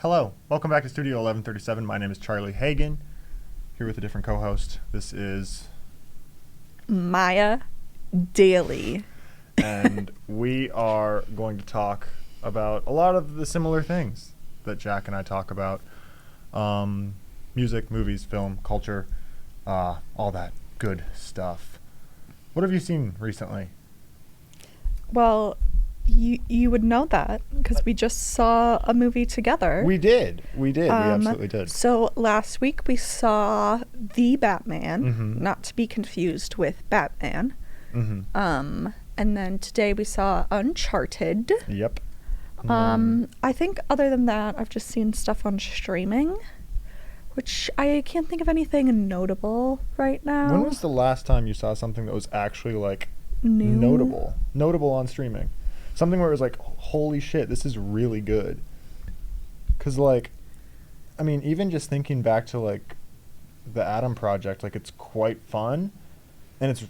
Hello, welcome back to Studio 1137. My name is Charlie Hagan, here with a different co-host. This is Maya Daly. And we are going to talk about a lot of the similar things that Jack and I talk about. Music, movies, film, culture, all that good stuff. What have you seen recently? Well, you would know that because we just saw a movie together. We did. We absolutely did. So last week we saw The Batman, Mm-hmm. not to be confused with Batman. Mm-hmm. And then today we saw Uncharted. Yep. I think other than that, I've just seen stuff on streaming, which I can't think of anything notable right now. When was the last time you saw something that was actually like New? notable on streaming? Something where it was like, holy shit, this is really good. Because, like, I mean, even just thinking back to, like, the Adam Project, like, it's quite fun. And it's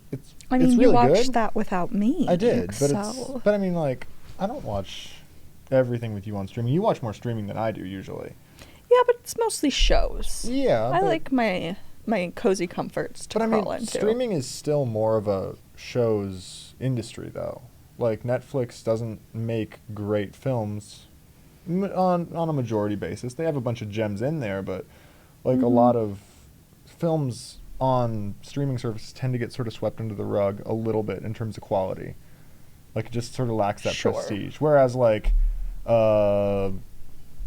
I mean, it's you really watched good. that without me. I did, but so. but I mean, like, I don't watch everything with you on streaming. You watch more streaming than I do, usually. Yeah, but it's mostly shows. Yeah. I but- like my cozy comforts to But I crawl mean, into. streaming is still more of a show's industry, though. Like, Netflix doesn't make great films on a majority basis. They have a bunch of gems in there, but like a lot of films on streaming services tend to get sort of swept under the rug a little bit in terms of quality. Like, it just sort of lacks that Sure. prestige. Whereas, like, a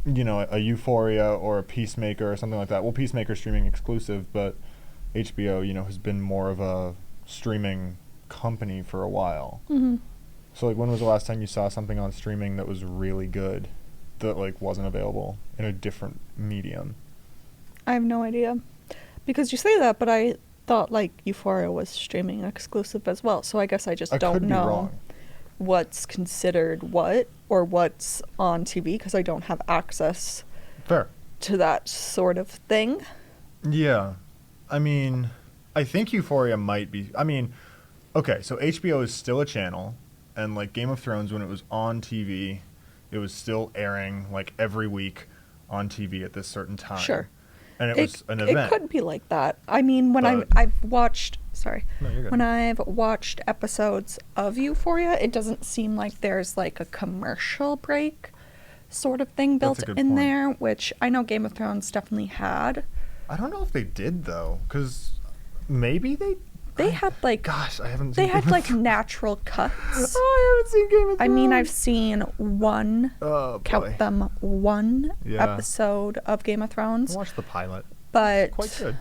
Euphoria or a Peacemaker or something like that. Well, Peacemaker's streaming exclusive, but HBO, has been more of a streaming company for a while. Mhm. So, like, when was the last time you saw something on streaming that was really good that, like, wasn't available in a different medium? I have no idea. Because you say that, but I thought, like, Euphoria was streaming exclusive as well. So I guess I just I don't could be know wrong. what's considered what or what's on TV because I don't have access Fair. to that sort of thing. Yeah. I mean, I think Euphoria might be... I mean, okay, so HBO is still a channel, and, like, Game of Thrones, when it was on TV, it was still airing, like, every week on TV at this certain time. Sure. And it was an event. It could be like that. I mean, when But- I've watched... Sorry. No, you're good. When I've watched episodes of Euphoria, it doesn't seem like there's like a commercial break sort of thing That's built a good in point. there, which I know Game of Thrones definitely had. I don't know if they did, though, because maybe they... They had like Gosh, I haven't they seen had Game of like Thrones. natural cuts. Oh, I haven't seen Game of Thrones. I mean, I've seen one, Oh, boy. count them, one Yeah. episode of Game of I Thrones, watched the pilot. but Quite good.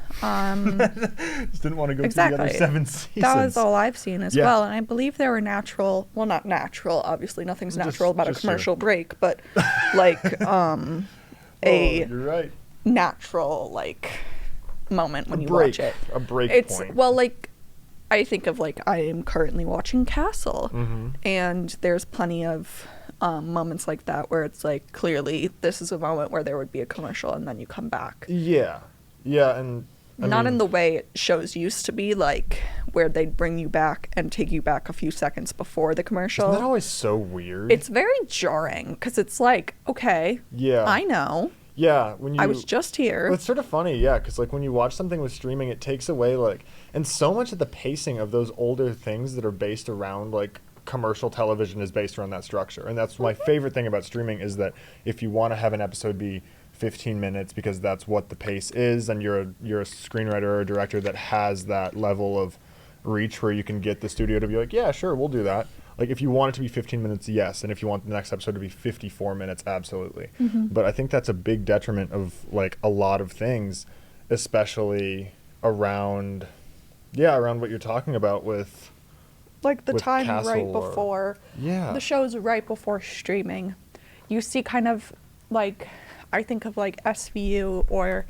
Just didn't want to go through the other Exactly. 7 seasons. that was all I've seen as Yeah. well. And I believe there were natural, well, not natural, obviously nothing's Just- natural about a just commercial break, but like Oh, a you're right. natural like moment when A you break. watch it. A break It's point. well, like I think of like I am currently watching Castle, Mm-hmm. and there's plenty of moments like that where it's like clearly this is a moment where there would be a commercial and then you come back. Yeah. Yeah, and... I Not mean, in the way shows used to be, like where they'd bring you back and take you back a few seconds before the commercial. Isn't that always so weird? It's very jarring because it's like, okay, Yeah. I know, Yeah, when you... I was just here. Well, it's sort of funny, yeah, because, like, when you watch something with streaming, it takes away, like... And so much of the pacing of those older things that are based around, like, commercial television is based around that structure. And that's my favorite thing about streaming is that if you want to have an episode be 15 minutes because that's what the pace is, and you're a screenwriter or a director that has that level of reach where you can get the studio to be like, yeah, sure, we'll do that. Like, if you want it to be 15 minutes, yes. And if you want the next episode to be 54 minutes, absolutely. But I think that's a big detriment of, like, a lot of things, especially around what you're talking about with... Like the with time Castle right or- before Yeah. the shows right before streaming, you see kind of like I think of like SVU or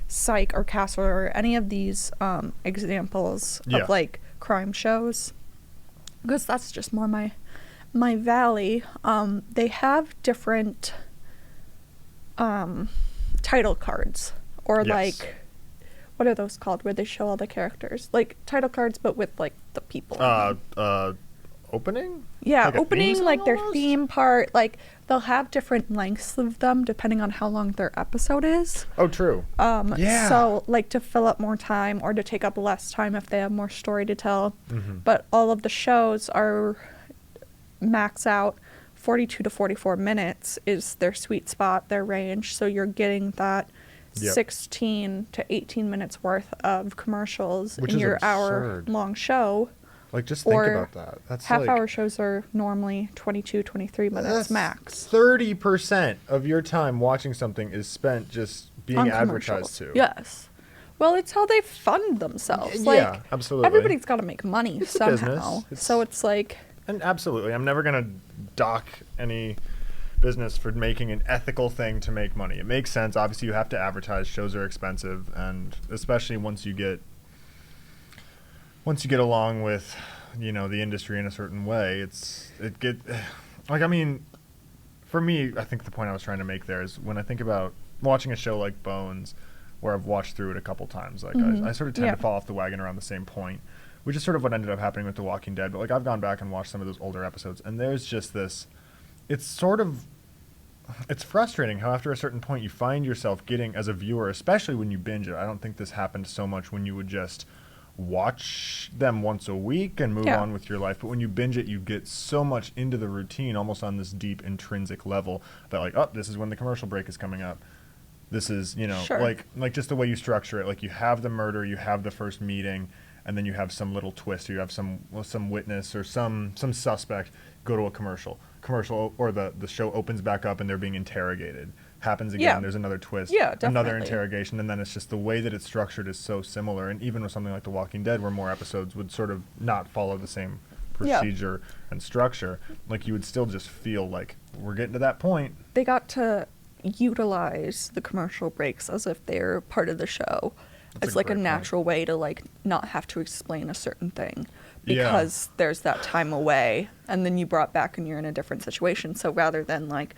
Psych or Castle or any of these examples Yeah. of like crime shows, because that's just more my valley. They have different title cards or Yes. like what are those called where they show all the characters, like title cards but with like the people in them. opening? Yeah, Like a theme opening, song like their almost? theme part, like they'll have different lengths of them depending on how long their episode is. Oh, true. Yeah. So like to fill up more time or to take up less time if they have more story to tell. Mm-hmm. But all of the shows are max out 42 to 44 minutes is their sweet spot, their range. So you're getting that Yep. 16 to 18 minutes worth of commercials Which in is your absurd. hour-long show. Like, just think Or about that. That's Half-hour shows are normally 22, 23 minutes that's max. 30% of your time watching something is spent just being On advertised commercials. to. Yes. Well, it's how they fund themselves. Yeah, Like, absolutely. everybody's got to make money It's a somehow. business. So it's like, And absolutely, I'm never gonna dock any business for making an ethical thing to make money. It makes sense. Obviously, you have to advertise. Shows are expensive, and especially once you get along with, the industry in a certain way, like, I mean, for me, I think the point I was trying to make there is when I think about watching a show like Bones, where I've watched through it a couple times, like I sort of tend Yeah. to fall off the wagon around the same point, which is sort of what ended up happening with The Walking Dead. But like I've gone back and watched some of those older episodes, and there's just this. It's frustrating how after a certain point you find yourself getting, as a viewer, especially when you binge it. I don't think this happened so much when you would just watch them once a week and move Yeah. on with your life. But when you binge it, you get so much into the routine, almost on this deep intrinsic level, that like, oh, this is when the commercial break is coming up. This is, Sure. like just the way you structure it. Like you have the murder, you have the first meeting, and then you have some little twist. Or you have some witness or some suspect go to a commercial, or the show opens back up and they're being interrogated. Happens again. Yeah. There's another twist. Yeah, Another definitely. interrogation, and then it's just the way that it's structured is so similar. And even with something like The Walking Dead, where more episodes would sort of not follow the same Yeah. procedure and structure, like you would still just feel like we're getting to that point. they got to utilize the commercial breaks as if they're part of the show. That's It's a like a great point. natural way to like not have to explain a certain thing Yeah. because there's that time away and then you brought back and you're in a different situation. So rather than like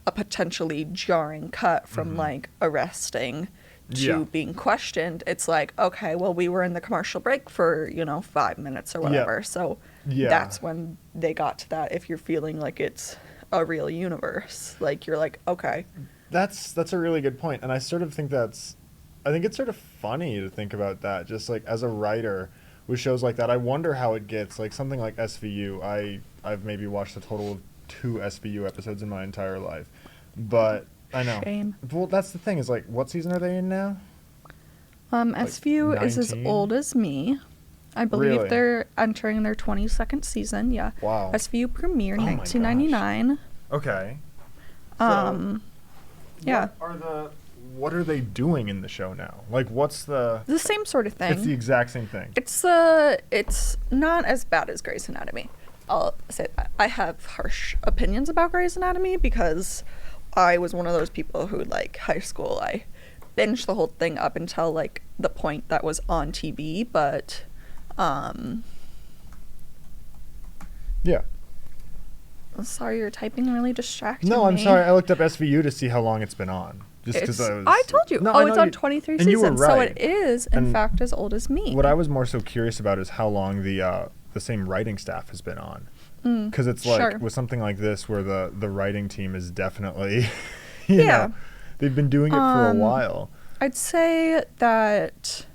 a potentially jarring cut from like arresting to Mm-hmm. Yeah. being questioned, it's like, okay, well, we were in the commercial break for 5 minutes or whatever. So Yeah. that's when they got to that. If you're feeling like it's a real universe, like you're like, okay, That's a really good point, and I sort of think I think it's sort of funny to think about that. Just like as a writer with shows like that, I wonder how it gets. Like something like SVU, I've maybe watched a total of 2 SVU episodes in my entire life, but I know. Shame. Well, that's the thing is like, what season are they in now? SVU is as 19? old as me. I believe Really? they're entering their 22nd season. Yeah. Wow. SVU premiered Oh my 1999. Okay. Yeah. What are they doing in the show now? Like, what's the? The same sort of thing. It's the exact same thing. It's not as bad as Grey's Anatomy. I'll say that. I have harsh opinions about Grey's Anatomy because I was one of those people who, like, high school, I binged the whole thing up until, like, the point that was on TV, but, Yeah. sorry, you're typing really distracting No, I'm me. sorry. I looked up SVU to see how long it's been on. Just because I told you. No, I it's know on you- 23 and you seasons, were so right. it is, in And fact, as old as me. What I was more so curious about is how long the same writing staff has been on. Because it's like sure. with something like this, where the writing team is definitely, Yeah. they've been doing it for a while. I'd say that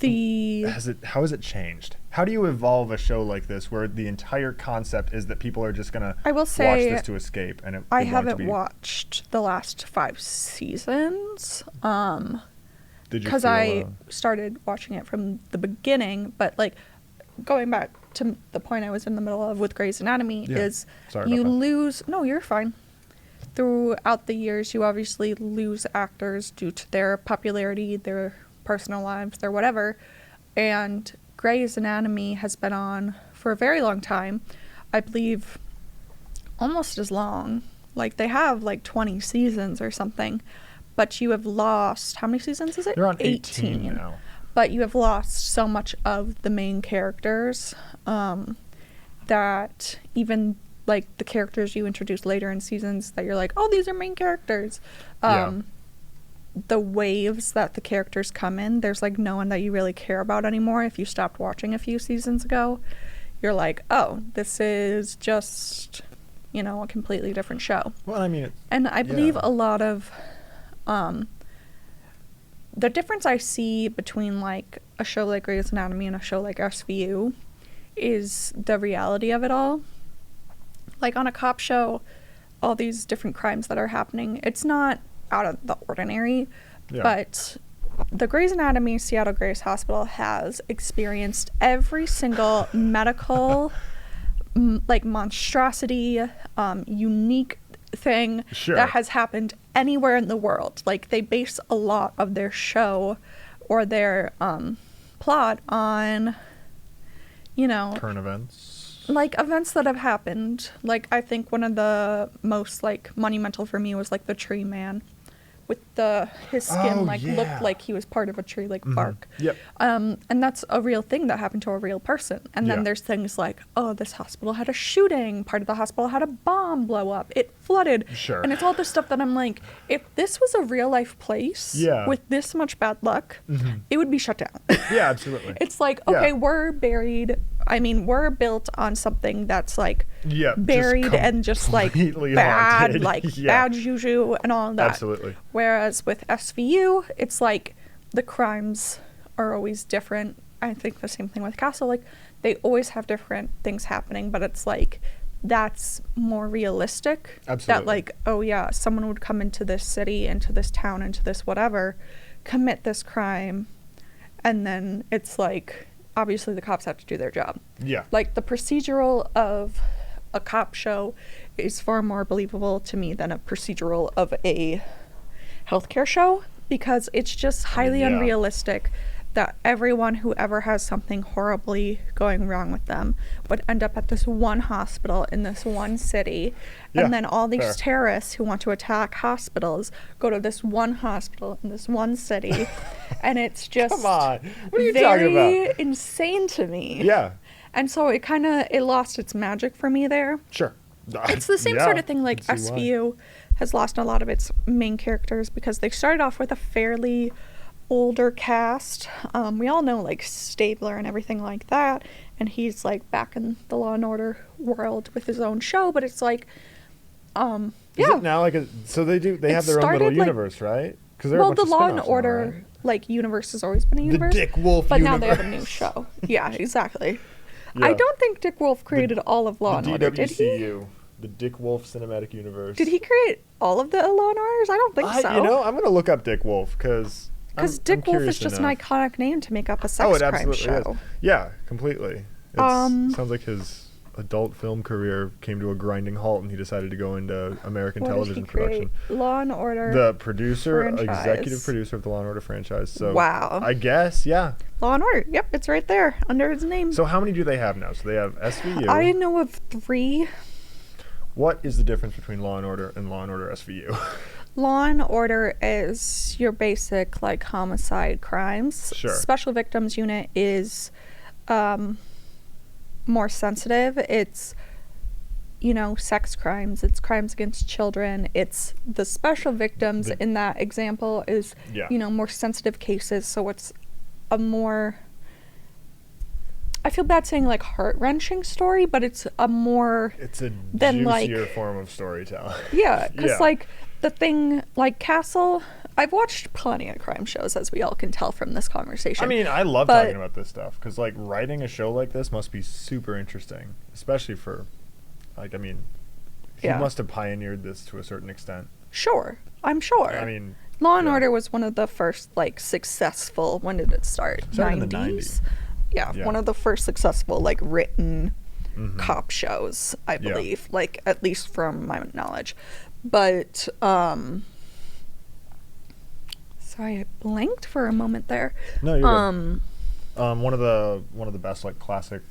How has it changed? How do you evolve a show like this, where the entire concept is that people are just gonna I will watch say this to escape, and I they want it to haven't be- watched the last 5 seasons Did you because feel, I started watching it from the beginning. But like going back to the point I was in the middle of with Grey's Anatomy Yeah. is Sorry you about that. lose. No, you're fine. Throughout the years, you obviously lose actors due to their popularity, their personal lives, their whatever. And Grey's Anatomy has been on for a very long time. I believe almost as long. Like they have like 20 seasons or something. But you have lost, how many seasons is it? They're on 18 now. But you have lost so much of the main characters that even like the characters you introduce later in seasons that you're like, oh, these are main characters. Yeah. The waves that the characters come in, there's like no one that you really care about anymore if you stopped watching a few seasons ago. you're like, oh, this is just, you know, a completely different show. Well, I mean, And I believe yeah. a lot of the difference I see between like a show like Grey's Anatomy and a show like SVU is the reality of it all. Like on a cop show, all these different crimes that are happening, it's not out of the ordinary, Yeah. but the Grey's Anatomy Seattle Grace Hospital has experienced every single medical like monstrosity, unique thing Sure. that has happened anywhere in the world. Like they base a lot of their show or their plot on, you know, Current events. like events that have happened. Like I think one of the most like monumental for me was like the tree man with his skin Oh, like yeah. looked like he was part of a tree, like bark. Yep. And that's a real thing that happened to a real person. And then Yeah. there's things like, oh, this hospital had a shooting, part of the hospital had a bomb blow up, it flooded. Sure. And it's all this stuff that I'm like, if this was a real life place Yeah. with this much bad luck, it would be shut down. Yeah, absolutely. It's like, Yeah. okay, we're built on something that's like Yeah, just buried and just like completely bad, haunted. like Yeah. bad juju and all of that. Absolutely. Whereas with SVU, it's like the crimes are always different. I think the same thing with Castle. Like they always have different things happening, but it's like that's more realistic. Absolutely. That like, oh yeah, someone would come into this city, into this town, into this whatever, commit this crime, and then it's like obviously the cops have to do their job. Yeah. Like the procedural of a cop show is far more believable to me than a procedural of a healthcare show, because it's just highly Yeah. unrealistic that everyone who ever has something horribly going wrong with them would end up at this one hospital in this one city. Yeah, And then all these fair. terrorists who want to attack hospitals go to this one hospital in this one city. And it's just Come on. What are you very talking about? insane to me. Yeah. And so it lost its magic for me there. Sure. It's the same Yeah, sort of thing like I can see why. SVU has lost a lot of its main characters because they started off with a fairly older cast. We all know like Stabler and everything like that, and he's like back in the Law and Order world with his own show, but it's like Is yeah. it now like so they It have their own little started, like- universe, right? Because Well, the Law and Order like universe has always been a universe. Dick Wolf but now they have a new universe. show. Yeah, exactly. I Yeah. don't think Dick Wolf created all of Law and The Order, did he? DWCU, the Dick Wolf Cinematic Universe. Did he create all of the Law and Orders? I don't think so. You know, I'm gonna look up Dick Wolf because Dick Wolf is just an iconic name to make up a sex Oh, it crime absolutely show. is. Yeah, completely. Sounds like his adult film career came to a grinding halt, and he decided to go into American What did television he create? production. Law and Order. The producer, franchise. executive producer of the Law and Order franchise. So Wow. I guess, yeah. Law and Order. Yep, it's right there under his name. So how many do they have now? So they have SVU. I know of 3. What is the difference between Law and Order SVU? Law and Order is your basic like homicide crimes. Sure. Special Victims Unit is more sensitive. It's sex crimes, it's crimes against children. It's the special victims in that example is Yeah. more sensitive cases, so it's a more, I feel bad saying like heart-wrenching story, but it's a more It's a Then, like- juicier form of storytelling. yeah, because Yeah. like the thing like Castle, I've watched plenty of crime shows, as we all can tell from this conversation. I mean, I love But- talking about this stuff because, like, writing a show like this must be super interesting, especially for, like, I mean, he Yeah. must have pioneered this to a certain extent. Sure, I'm sure. I mean, Law and yeah. Order was one of the first like successful. When did it start? It started in the 90s. Yeah, Yeah. one of the first successful like written Mhm. cop shows, I Yeah. believe. Like at least from my knowledge. But sorry, I blanked for a moment there. No, you're good. One of the best like classic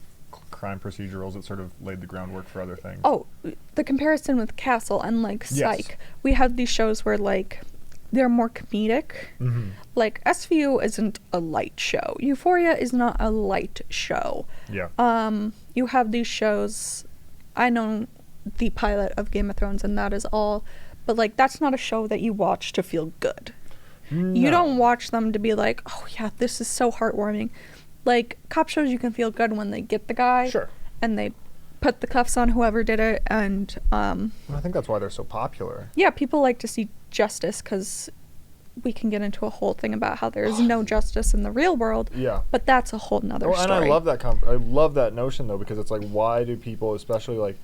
crime procedurals that sort of laid the groundwork for other things. Oh, the comparison with Castle and like Yes. Psych. We have these shows where like they're more comedic. Mhm. Like SVU isn't a light show. Euphoria is not a light show. Yeah. You have these shows. I know the pilot of Game of Thrones, and that is all. But like, that's not a show that you watch to feel good. You No. don't watch them to be like, oh yeah, this is so heartwarming. Like cop shows, you can feel good when they get the guy. Sure. and they put the cuffs on whoever did it, and I think that's why they're so popular. yeah, people like to see justice because we can get into a whole thing about how there's no justice in the real world. Yeah. But that's a whole nother Oh, and story. I love that. I love that notion though, because it's like, why do people, especially like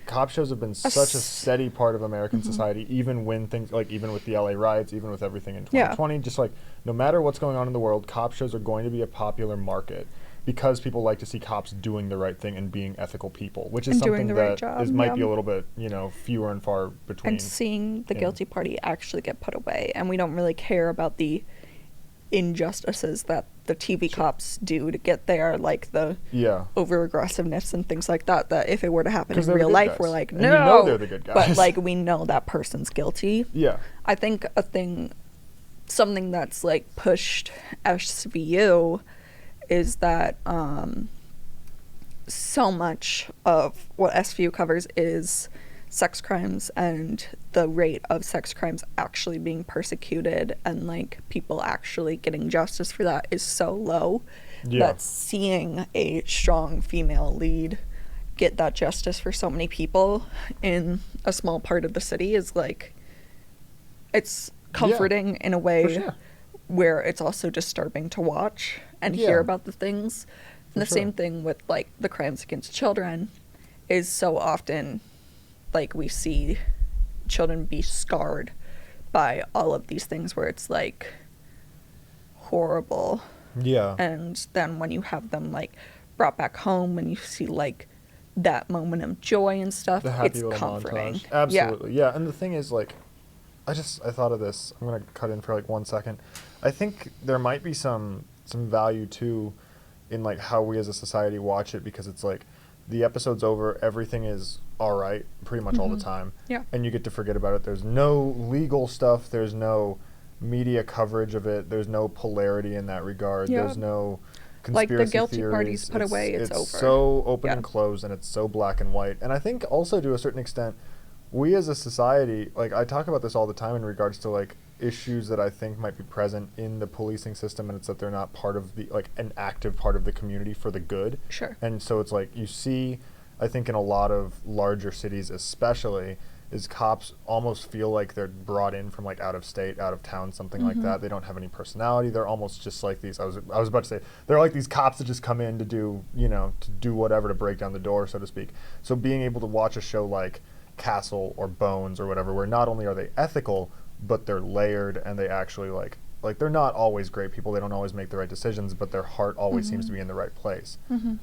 cop shows, have been such a steady part of American society, even when things like, even with the LA riots, even with everything in 2020, just like no matter what's going on in the world, cop shows are going to be a popular market because people like to see cops doing the right thing and being ethical people, which is And something doing the that right job, might be yeah. a little bit, fewer and far between. And seeing the Yeah. guilty party actually get put away, and we don't really care about the injustices that the TV cops do to get there, like the Yeah. over aggressiveness and things like that, that if it were to happen 'Cause in they're the real good life, guys. we're like, And no, you know they're the good but guys. like we know that person's guilty. Yeah. I think something that's like pushed SVU is that so much of what SVU covers is sex crimes, and the rate of sex crimes actually being persecuted and like people actually getting justice for that is so low Yeah. that seeing a strong female lead get that justice for so many people in a small part of the city is like, it's comforting in a way For sure. where it's also disturbing to watch and Yeah. hear about the things. For And the sure. same thing with like the crimes against children is so often like we see children be scarred by all of these things where it's like horrible. Yeah. And then when you have them like brought back home and you see like that moment of joy and stuff, The happy it's little comforting. montage. Absolutely. Yeah. And the thing is, like, I thought of this. I'm gonna cut in for like 1 second. I think there might be some value too in like how we as a society watch it, because it's like the episode's over, everything is all right pretty much all the time. Yeah. And you get to forget about it. There's no legal stuff, there's no media coverage of it, there's no polarity in that regard. Yeah. There's no Like, the conspiracy guilty theories. party's put away, it's over. So open Yeah. and closed, and it's so black and white. And I think also to a certain extent, we as a society, like I talk about this all the time in regards to like issues that I think might be present in the policing system, and it's that they're not part of the, like, an active part of the community for the good. Sure. And so it's like you see, I think in a lot of larger cities especially, is cops almost feel like they're brought in from like out of state, out of town, something like that. They don't have any personality. They're almost just like these, I was about to say, they're like these cops that just come in to do, to do whatever, to break down the door, so to speak. So being able to watch a show like Castle or Bones or whatever, where not only are they ethical, but they're layered, and they actually like they're not always great people, they don't always make the right decisions, but their heart always seems to be in the right place.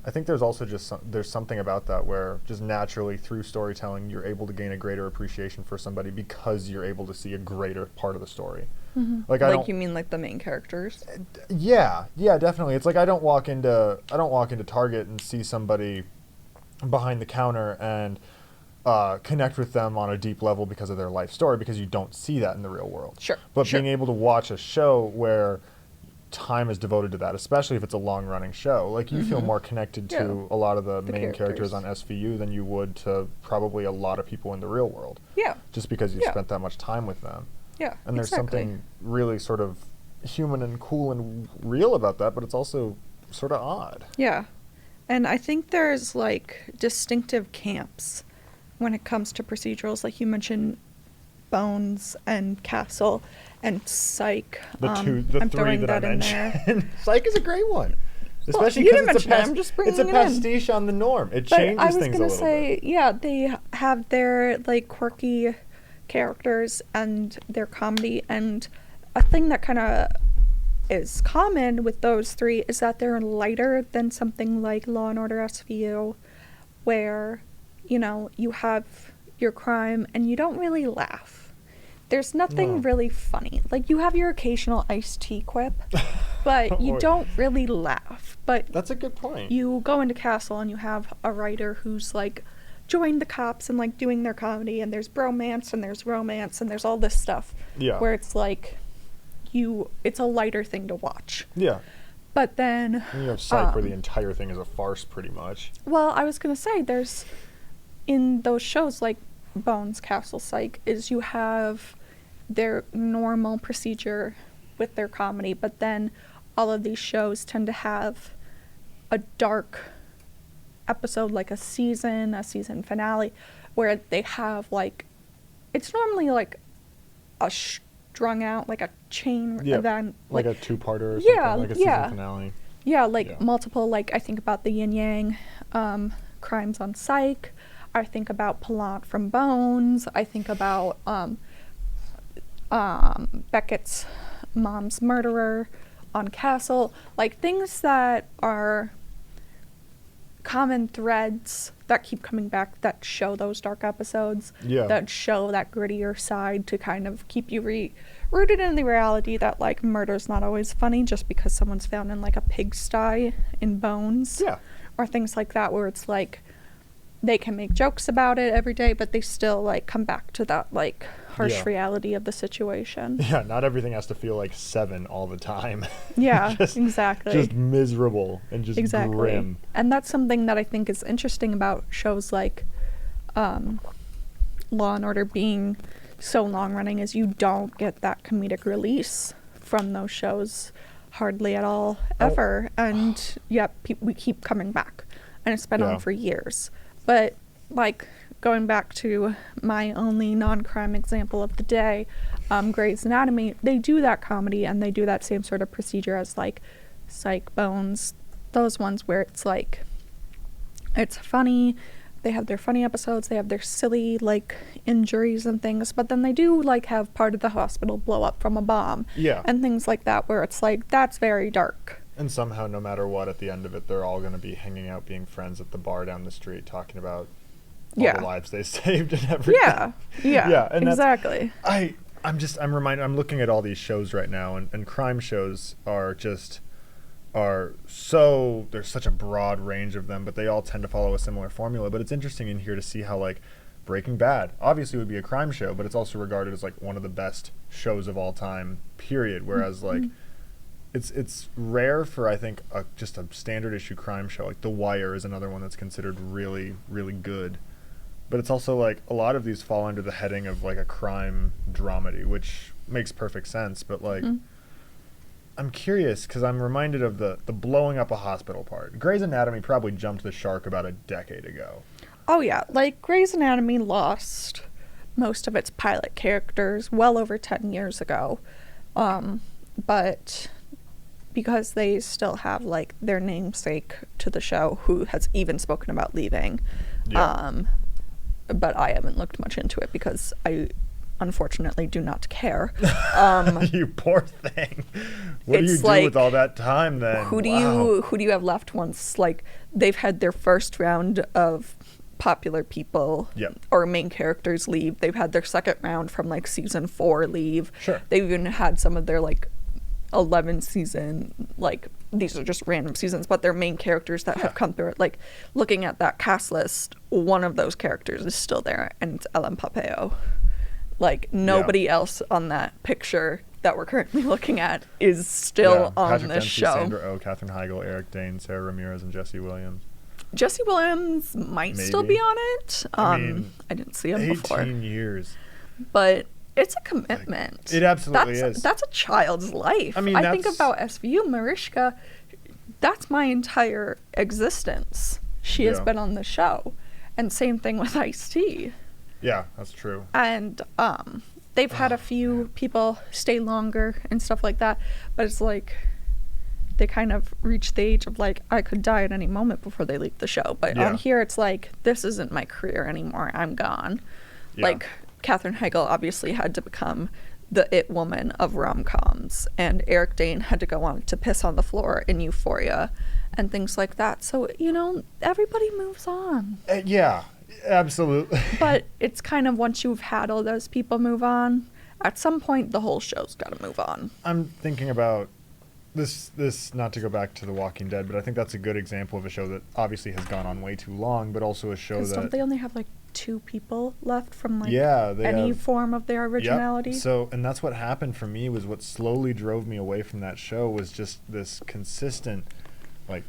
I think there's also just there's something about that where just naturally through storytelling you're able to gain a greater appreciation for somebody because you're able to see a greater part of the story. Like, Like you mean like the main characters? yeah, definitely. It's like I don't walk into Target and see somebody behind the counter and connect with them on a deep level because of their life story, because you don't see that in the real world. Sure. But sure. being able to watch a show where time is devoted to that, especially if it's a long-running show, like you feel more connected to Yeah. a lot of the The main characters characters. on SVU than you would to probably a lot of people in the real world, Yeah. just because you Yeah. spent that much time with them. Yeah. And there's exactly. something really sort of human and cool and real about that, but it's also sort of odd. Yeah. And I think there's like distinctive camps when it comes to procedurals. Like you mentioned Bones and Castle and Psych. The I'm three throwing that I in there. mentioned. Psych is a great one. Especially you because didn't it's a mention it, I'm just bringing it's a it in. pastiche on the norm. It But changes I was things a gonna little say, bit. yeah, they have their like quirky characters and their comedy, and a thing that kind of is common with those three is that they're lighter than something like Law and Order SVU, where you have your crime and you don't really laugh. There's nothing No. really funny. Like you have your occasional iced tea quip, but you Or- don't really laugh. But That's a good point. you go into Castle and you have a writer who's like joined the cops and like doing their comedy, and there's bromance and there's romance and there's all this stuff Yeah. where it's like it's a lighter thing to watch. Yeah. But then And you have Psych where the entire thing is a farce pretty much. well, I was gonna say there's in those shows like Bones, Castle, Psych, is you have their normal procedure with their comedy, but then all of these shows tend to have a dark episode, like a season finale, where they have like, it's normally like a strung out, like a chain event. Like a two-parter or Yeah, something, like a yeah. season finale. Yeah, like Yeah. multiple, like I think about the Yin Yang crimes on Psych. I think about Palant from Bones. I think about Beckett's mom's murderer on Castle. Like things that are common threads that keep coming back, that show those dark episodes, Yeah. that show that grittier side to kind of keep you rooted in the reality that like murder's not always funny just because someone's found in like a pigsty in Bones. Yeah. Or things like that where it's like they can make jokes about it every day, but they still like come back to that like harsh Yeah. reality of the situation. Yeah, not everything has to feel like Seven all the time. Yeah, Just- exactly. Just miserable and just Exactly. grim. And that's something that I think is interesting about shows like Law and Order being so long running, is you don't get that comedic release from those shows hardly at all ever. And yet we keep coming back, and it's been Yeah. on for years. But like going back to my only non-crime example of the day, Grey's Anatomy, they do that comedy and they do that same sort of procedure as like Psych, Bones, those ones where it's like, it's funny, they have their funny episodes, they have their silly like injuries and things, but then they do like have part of the hospital blow up from a bomb Yeah. and things like that where it's like, that's very dark. And somehow, no matter what, at the end of it, they're all going to be hanging out, being friends at the bar down the street, talking about all Yeah. the lives they saved and everything. Yeah, Yeah, and that's- exactly. I'm reminded. I'm looking at all these shows right now, and crime shows are so, there's such a broad range of them, but they all tend to follow a similar formula. But it's interesting in here to see how like Breaking Bad obviously would be a crime show, but it's also regarded as like one of the best shows of all time, period. Whereas like it's rare for, I think, just a standard issue crime show. Like The Wire is another one that's considered really, really good. But it's also like a lot of these fall under the heading of like a crime dramedy, which makes perfect sense. But like, I'm curious because I'm reminded of the blowing up a hospital part. Grey's Anatomy probably jumped the shark about a decade ago. Oh yeah, like Grey's Anatomy lost most of its pilot characters well over 10 years ago. But because they still have like their namesake to the show who has even spoken about leaving. Yeah. But I haven't looked much into it because I unfortunately do not care. You poor thing. What do you It's do like, with all that time then? who do Wow. you have left once like they've had their first round of popular people Yep. or main characters leave? They've had their second round from like season 4 leave. Sure. They've even had some of their like 11 season, like these are just random seasons, but they're main characters that have come through it. Like looking at that cast list, one of those characters is still there, and it's Ellen Papeo. Like nobody else on that picture that we're currently looking at is still on Patrick this Dempsey, show. Sandra Oh, Katherine Heigl, Eric Dane, Sarah Ramirez, and Jesse Williams. Jesse Williams might still Maybe. be on it. I mean, I didn't see him 18 before, years. but it's a commitment. It absolutely is. That's a child's life. I mean, I think that's- about SVU, Mariska. That's my entire existence. She has Yeah. been on the show, and same thing with Ice-T. Yeah, that's true. And they've had a few people stay longer and stuff like that, but it's like they kind of reach the age of like, I could die at any moment before they leave the show. But Yeah. on here, it's like, this isn't my career anymore. I'm gone. Yeah. Like, Katherine Heigl obviously had to become the it woman of rom-coms, and Eric Dane had to go on to piss on the floor in Euphoria and things like that. So, you know, everybody moves on. Yeah, absolutely. But it's kind of once you've had all those people move on, at some point the whole show's got to move on. I'm thinking about this not to go back to The Walking Dead, but I think that's a good example of a show that obviously has gone on way too long, but also a show Because that don't they only have like 2 people left from like yeah, they any have, form of their originality? Yep. So, and that's what happened for me, was what slowly drove me away from that show, was just this consistent, like,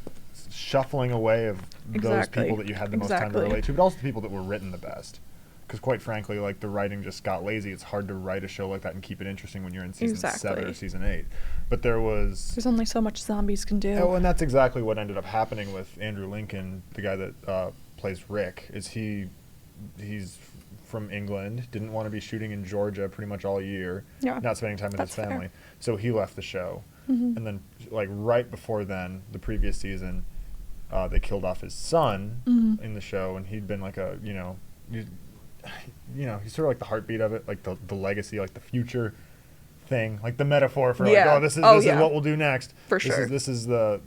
shuffling away of those Exactly. people that you had the most time to Exactly. relate to, but also the people that were written the best. because quite frankly, like, the writing just got lazy. It's hard to write a show like that and keep it interesting when you're in season 7 Exactly. or season 8. But there was... There's only so much zombies can do. Oh, and that's exactly what ended up happening with Andrew Lincoln, the guy that plays Rick, is he's from England, didn't want to be shooting in Georgia pretty much all year, Yeah. not spending time with his That's family. fair. So he left the show. Mhm. And then, like, right before then, the previous season, they killed off his son Mhm. in the show, and he'd been like a, he's sort of like the heartbeat of it, like the legacy, like the future thing, like the metaphor for Yeah. like, this is Yeah. what we'll do next. For This sure. This is the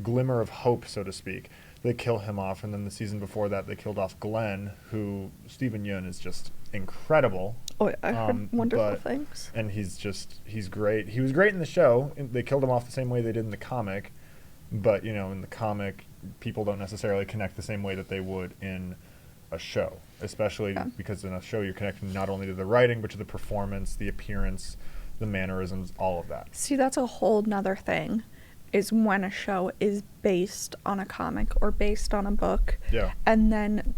glimmer of hope, so to speak. They kill him off, and then the season before that, they killed off Glenn, who Stephen Yeun is just incredible. Oh, yeah, I heard wonderful but- things. And he's great. He was great in the show. They killed him off the same way they did in the comic, but in the comic, people don't necessarily connect the same way that they would in a show, especially Yeah. because in a show you're connecting not only to the writing but to the performance, the appearance, the mannerisms, all of that. See, that's a whole nother thing, is when a show is based on a comic or based on a book, Yeah. and then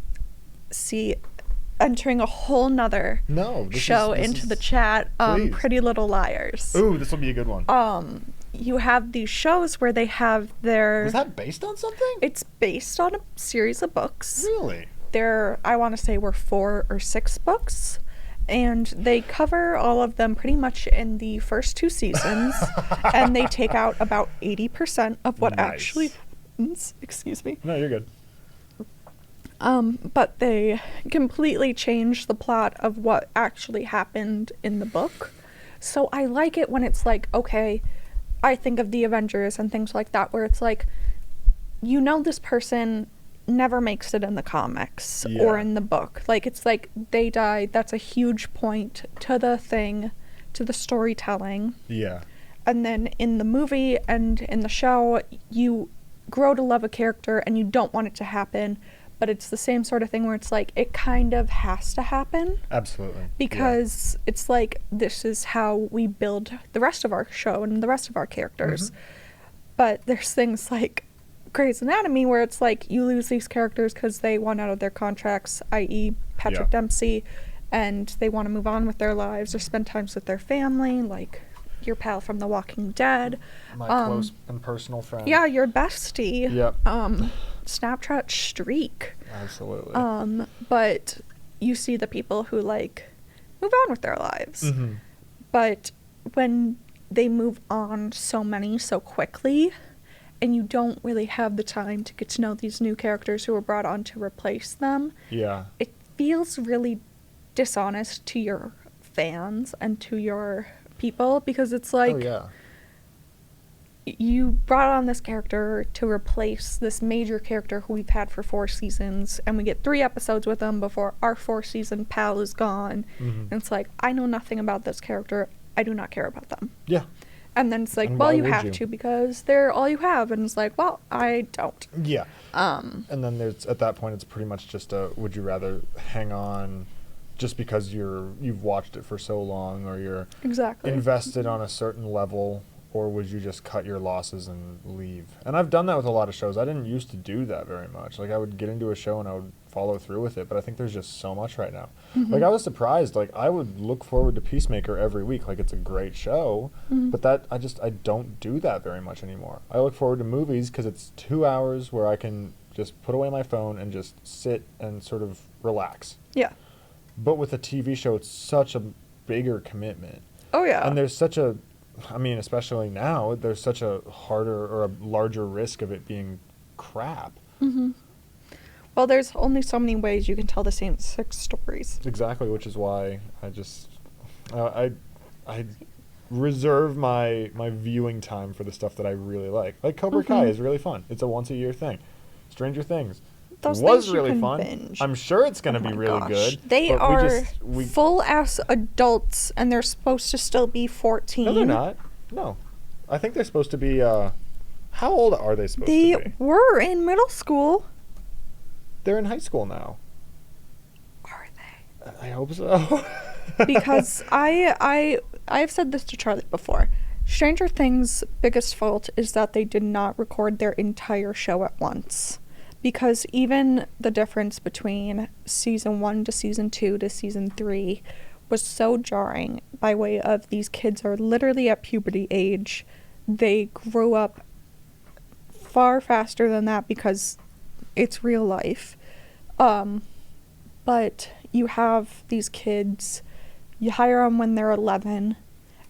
entering a whole nother No. show into the chat, Please. Pretty Little Liars. Ooh, this will be a good one. You have these shows where they have their... Was that based on something? It's based on a series of books. Really? I want to say, were 4 or 6 books, and they cover all of them pretty much in the first 2 seasons, and they take out about 80% of what Nice. actually happens. Excuse me. No, you're good. But they completely change the plot of what actually happened in the book. So I like it when it's like, okay, I think of the Avengers and things like that, where it's like, this person never makes it in the comics or Yeah. in the book. Like, it's like they die. That's a huge point to the thing, to the storytelling. Yeah. And then in the movie and in the show, you grow to love a character and you don't want it to happen, but it's the same sort of thing where it's like, it kind of has to happen. Absolutely. Because it's like, this is how we build the rest of our show and the rest of our characters. But there's things like Grey's Anatomy where it's like, you lose these characters because they want out of their contracts, i.e. Patrick Yeah. Dempsey, and they want to move on with their lives or spend times with their family, like your pal from The Walking Dead. My close and personal friend. Yeah, your bestie. Yep. Snapchat Streak. Absolutely. But you see the people who like move on with their lives. Mhm. But when they move on so quickly, and you don't really have the time to get to know these new characters who were brought on to replace them, Yeah. it feels really dishonest to your fans and to your people, because it's like, oh yeah. you brought on this character to replace this major character who we've had for 4 seasons, and we get 3 episodes with them before our 4-season pal is gone. Mhm. And it's like, I know nothing about this character. I do not care about them. Yeah. And then it's like, And well, why you would have you? to because they're all you have. And it's like, well, I don't. Yeah. And then there's at that point it's pretty much just a would you rather hang on just because you've watched it for so long or you're Exactly. invested on a certain level, or would you just cut your losses and leave? And I've done that with a lot of shows. I didn't used to do that very much. Like, I would get into a show and I would follow through with it, but I think there's just so much right now. Like, I was surprised. Like, I would look forward to Peacemaker every week. Like, it's a great show, but I don't do that very much anymore. I look forward to movies because it's 2 hours where I can just put away my phone and just sit and sort of relax. Yeah. But with a TV show, it's such a bigger commitment. Oh, yeah. And there's such a, especially now, there's such a harder or a larger risk of it being crap. Well, there's only so many ways you can tell the same 6 stories. Exactly, which is why I just, I reserve my viewing time for the stuff that I really like. Like Cobra Kai is really fun. It's a once-a-year thing. Stranger Things Those was things you really can fun. binge. I'm sure it's going to Oh be my really gosh. good. They but are we full-ass adults, and they're supposed to still be 14. No, they're not. No. I think they're supposed to be, how old are they supposed They to be? were in middle school. They're in high school now. Are they? I hope so. Because I've said this to Charlie before. Stranger Things' biggest fault is that they did not record their entire show at once. because even the difference between season 1 to season 2 to season 3 was so jarring by way of these kids are literally at puberty age. They grew up far faster than that because it's real life. But you have these kids, you hire them when they're 11,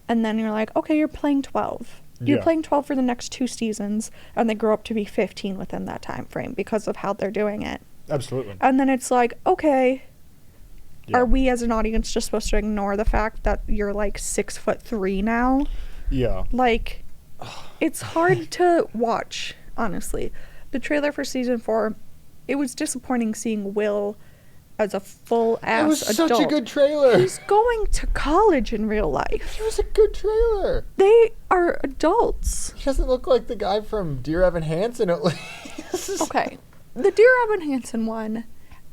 and then you're like, okay, you're playing 12. You're playing 12 for the next 2 seasons, and they grow up to be 15 within that time frame because of how they're doing it. Absolutely. And then it's like, okay, Yeah. are we as an audience just supposed to ignore the fact that you're like 6'3" now? Yeah. Like, it's hard to watch, honestly. The trailer for season 4, it was disappointing seeing Will as a full-ass It was adult. such a good trailer. He's going to college in real life. It was a good trailer. They are adults. He doesn't look like the guy from Dear Evan Hansen, at least. Okay. The Dear Evan Hansen one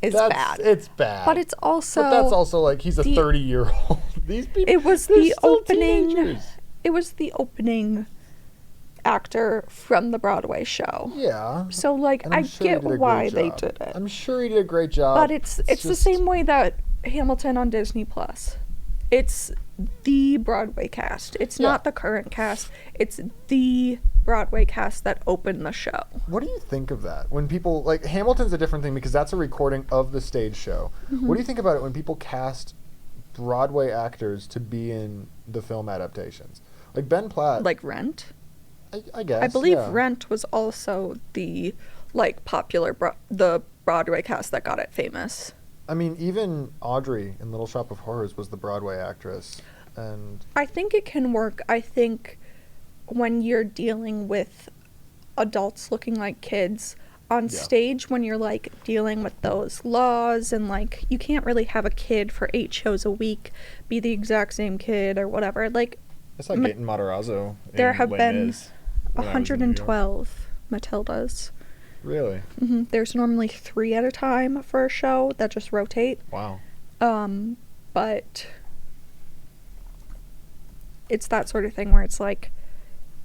is bad. It's bad. But it's also... But that's also like he's a the- 30-year-old. These people. It was they're the still opening... teenagers. It was the opening actor from the Broadway show. Yeah. So, like, And I I'm sure he get did a why great they job. did it. I'm sure he did a great job. But it's the just- same way that Hamilton on Disney Plus. It's the Broadway cast. It's Yeah. not the current cast. It's the Broadway cast that opened the show. What do you think of that? When people like Hamilton's a different thing because that's a recording of the stage show. Mm-hmm. What do you think about it when people cast Broadway actors to be in the film adaptations? Like Ben Platt. Like Rent. I guess. I believe yeah. Rent was also the like popular the Broadway cast that got it famous. I mean, even Audrey in Little Shop of Horrors was the Broadway actress, and I think it can work. I think when you're dealing with adults looking like kids on Yeah. stage, when you're like dealing with those laws and like you can't really have a kid for 8 shows a week be the exact same kid or whatever. Like I saw Ma- Gaten Matarazzo. there in have Les been Mis when I was in New York. 112 Matildas. Really? There's normally 3 at a time for a show that just rotate. Wow. But it's that sort of thing where it's like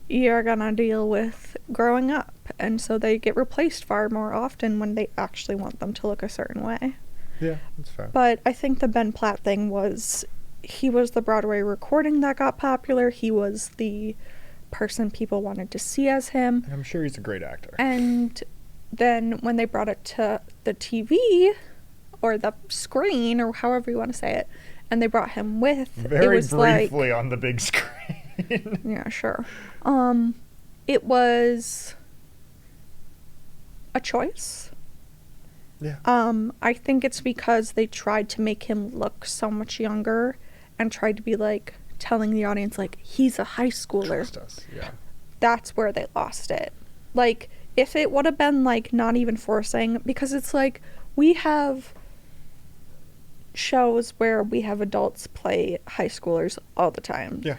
you're gonna deal with growing up, and so they get replaced far more often when they actually want them to look a certain way. Yeah, that's fair. But I think the Ben Platt thing was he was the Broadway recording that got popular. He was the person people wanted to see as him. And I'm sure he's a great actor. And then when they brought it to the TV or the screen or however you want to say it, and they brought him with, it Very was like, briefly on the big screen. yeah, sure. It was a choice. Yeah. I think it's because they tried to make him look so much younger and tried to be like telling the audience like he's a high schooler. Trust us. Yeah. That's where they lost it. Like if it would have been like not even forcing, because it's like we have shows where we have adults play high schoolers all the time. Yeah.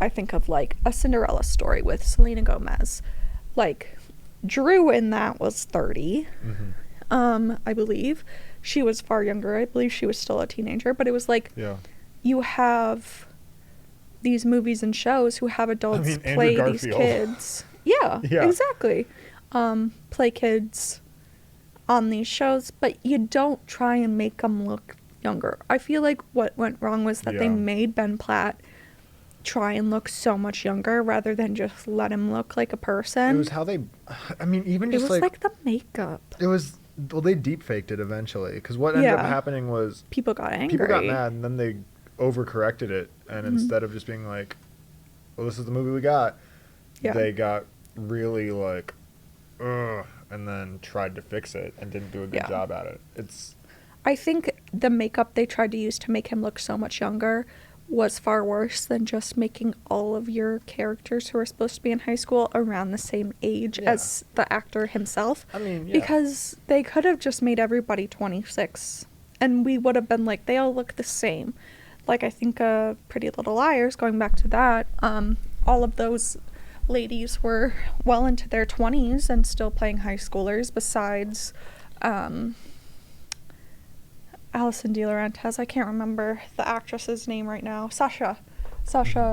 I think of like A Cinderella Story with Selena Gomez. Like Drew in that was 30. I believe. She was far younger. I believe she was still a teenager, but it was like Yeah. you have these movies and shows who have adults Andrew play these Garfield. kids. Yeah, Yeah. exactly. Play kids on these shows, but you don't try and make them look younger. I feel like what went wrong was that they Yeah. made Ben Platt try and look so much younger rather than just let him look like a person. It was how they. I mean, even It just was like the makeup. it was. Well, they deep faked it eventually because what ended up Yeah. happening was People got angry. people got mad and then they overcorrected it, and instead of just being like, "Well, this is the movie we got," Yeah. they got really like, "Ugh," and then tried to fix it and didn't do a good Yeah. job at it. It's I think the makeup they tried to use to make him look so much younger was far worse than just making all of your characters who are supposed to be in high school around the same age Yeah. as the actor himself. I mean, yeah. Because they could have just made everybody 26 and we would have been like, they all look the same. Like I think Pretty Little Liars, going back to that, all of those ladies were well into their 20s and still playing high schoolers besides Alison DeLaurentis. I can't remember the actress's name right now. Sasha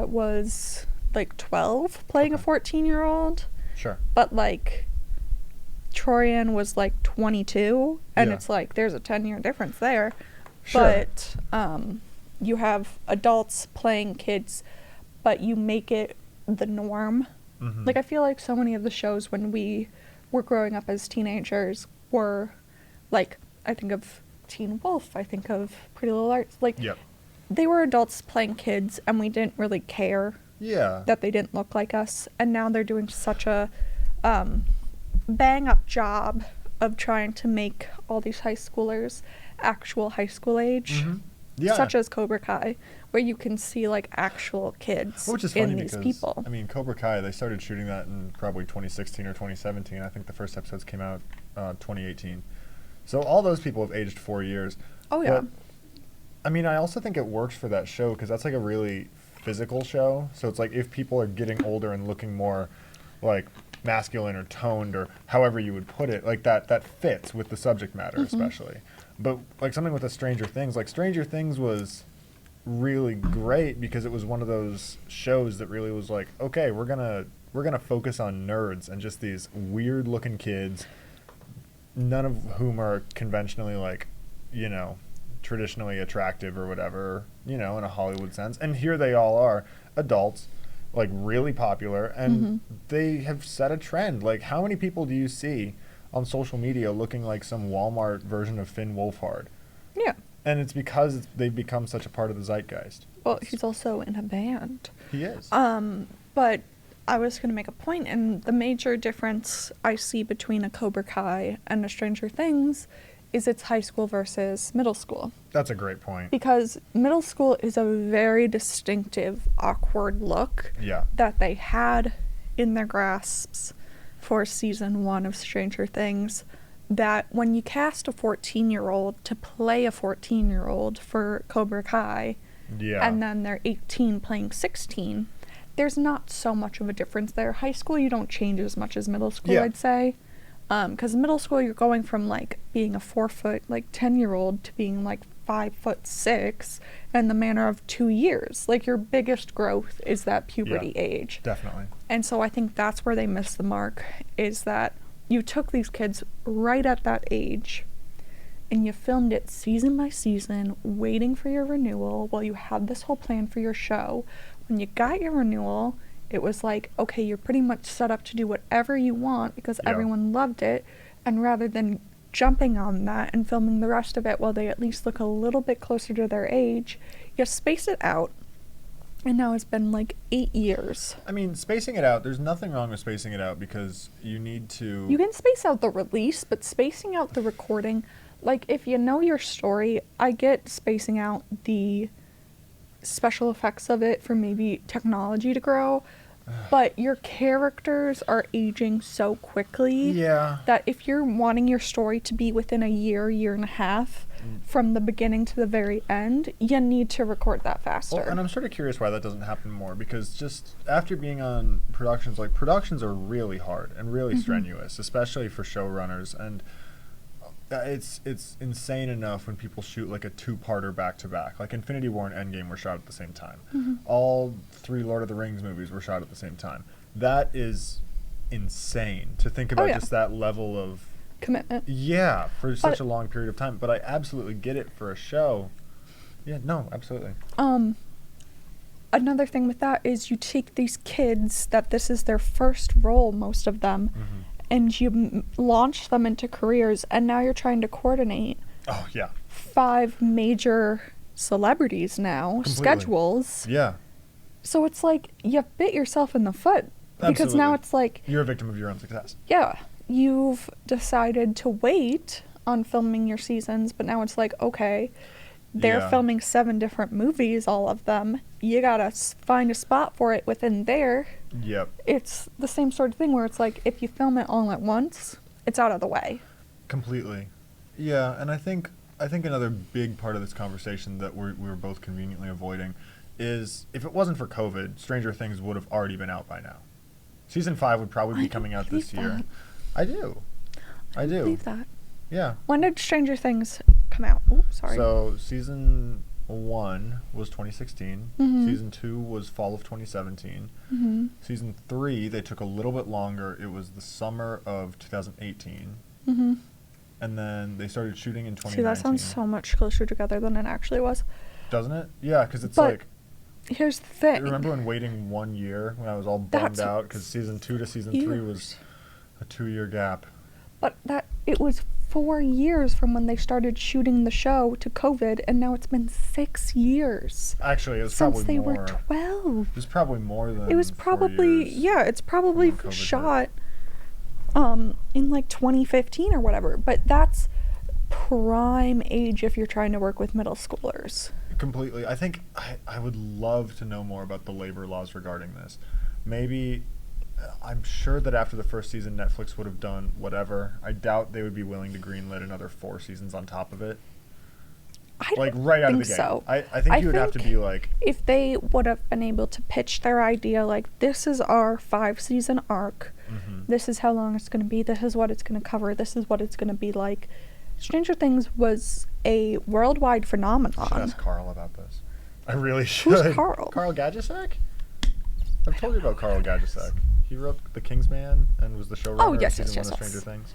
was like 12 playing a 14-year-old, sure. but like Troyan was like 22, and Yeah. it's like there's a 10-year difference there. Sure. But you have adults playing kids, but you make it the norm. Mhm. Like, I feel like so many of the shows when we were growing up as teenagers were, like, I think of Teen Wolf, I think of Pretty Little Liars. Like, Yep. they were adults playing kids, and we didn't really care Yeah. that they didn't look like us. And now they're doing such a bang-up job of trying to make all these high schoolers actual high school age. Mhm. Yeah. Such as Cobra Kai, where you can see, like, actual kids Which is funny in these because, people. I mean, Cobra Kai, they started shooting that in probably 2016 or 2017. I think the first episodes came out 2018. So all those people have aged 4 years. Oh, yeah. But, I mean, I also think it works for that show because that's like a really physical show. So it's like if people are getting older and looking more like masculine or toned or however you would put it, like that fits with the subject matter especially. But like something with the Stranger Things, like Stranger Things was really great because it was one of those shows that really was like, okay, we're gonna focus on nerds and just these weird looking kids, none of whom are conventionally like, you know, traditionally attractive or whatever, you know, in a Hollywood sense. And here they all are, adults, like really popular, and they have set a trend. Like, how many people do you see on social media looking like some Walmart version of Finn Wolfhard? Yeah. And it's because they've become such a part of the zeitgeist. Well, he's also in a band. He is. But I was going to make a point, and the major difference I see between a Cobra Kai and a Stranger Things is it's high school versus middle school. That's a great point. Because middle school is a very distinctive, awkward look Yeah. that they had in their grasps for season 1 of Stranger Things, that when you cast a 14-year-old to play a 14-year-old for Cobra Kai, Yeah. and then they're 18 playing 16, there's not so much of a difference there. High school, you don't change as much as middle school, Yeah. I'd say. Because middle school, you're going from, like, being a 4-foot, like, 10-year-old to being, like, 5'6" in the manner of 2 years. Like, your biggest growth is that puberty age. Definitely. And so I think that's where they missed the mark, is that you took these kids right at that age and you filmed it season by season, waiting for your renewal while you had this whole plan for your show. When you got your renewal, it was like, okay, you're pretty much set up to do whatever you want because Yeah. everyone loved it. And rather than jumping on that and filming the rest of it while they at least look a little bit closer to their age, you space it out. And now it's been like 8 years. I mean, spacing it out, there's nothing wrong with spacing it out because you need to... You can space out the release, but spacing out the recording, like, if you know your story, I get spacing out the special effects of it for maybe technology to grow, but your characters are aging so quickly Yeah. that if you're wanting your story to be within a year and a half from the beginning to the very end, you need to record that faster. Well, and I'm sort of curious why that doesn't happen more because just after being on productions, like productions are really hard and really strenuous, especially for showrunners. And it's insane enough when people shoot like a 2-parter back to back. Like Infinity War and Endgame were shot at the same time. All 3 Lord of the Rings movies were shot at the same time. That is insane to think about, yeah. just that level of Commitment. yeah, for such But- a long period of time. But I absolutely get it for a show. Yeah, no, absolutely. Another thing with that is you take these kids that this is their first role, most of them, and you launch them into careers, and now you're trying to coordinate Oh, yeah. 5 major celebrities now, Completely. schedules. Yeah. So it's like you bit yourself in the foot. Because now Absolutely. it's like, You're a victim of your own success. yeah, you've decided to wait on filming your seasons, but now it's like, okay, they're Yeah. filming 7 different movies, all of them. You gotta find a spot for it within there. Yep. It's the same sort of thing where it's like, if you film it all at once, it's out of the way. Completely. Yeah, and I think another big part of this conversation that we were both conveniently avoiding is if it wasn't for COVID, Stranger Things would have already been out by now. Season 5 would probably be coming out this believe year. that. I do. I do. Believe that. Yeah. When did Stranger Things come out? Oh, sorry. So season 1 was 2016. Mhm. Season 2 was fall of 2017. Mm-hmm. Season 3, they took a little bit longer. It was the summer of 2018. Mm-hmm. And then they started shooting in 2019. See, that sounds so much closer together than it actually was. Doesn't it? Yeah, because it's But like... here's the thing. Remember when waiting 1 year when I was all bummed That's out because season 2 to season 3 was a 2-year gap. But it was 4 years from when they started shooting the show to COVID, and now it's been 6 years Actually, it was since probably they more. were 12. It was probably more than It was 4 probably years it's probably when COVID hit. shot in like 2015 or whatever. But that's prime age if you're trying to work with middle schoolers. Completely. I think I would love to know more about the labor laws regarding this. Maybe, I'm sure that after the first season, Netflix would have done whatever. I doubt they would be willing to greenlit another 4 seasons on top of it. I Like, don't right out of think the gate. so. I think you would have to be like, If they would have been able to pitch their idea like, this is our 5-season arc, mhm. this is how long it's going to be, this is what it's going to cover, this is what it's going to be like. Stranger Things was a worldwide should phenomenon. ask Carl about this. I really should. Who's Carl? Carl Gajdusek? I've told you about Carl Gajdusek. He wrote The Kingsman and was the showrunner of yes, season yes, 1 of yes. Stranger Things.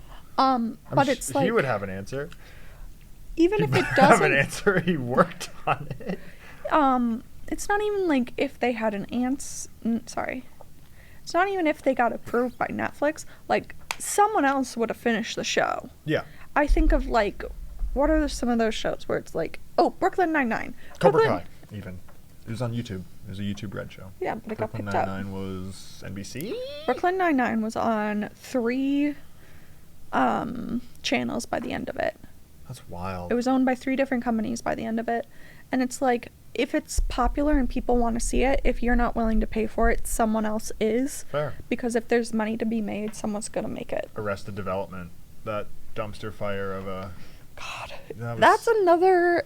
But it's like, he would have an answer. even He if would it have an doesn't, answer. He worked on it. it's not even like if they had an sorry. It's not even if they got approved by Netflix. Like, someone else would have finished the show. Yeah. I think of like, what are some of those shows where it's like, oh, Brooklyn Nine-Nine. Cobra Kai, even. It was on YouTube. It was a YouTube Red show. Yeah, but it got Brooklyn picked up. Nine-Nine was NBC? Brooklyn Nine-Nine was on 3 channels by the end of it. That's wild. It was owned by 3 different companies by the end of it. And it's like, if it's popular and people want to see it, if you're not willing to pay for it, someone else is. Fair. Because if there's money to be made, someone's going to make it. Arrested Development. That dumpster fire of a... God. That was- That's another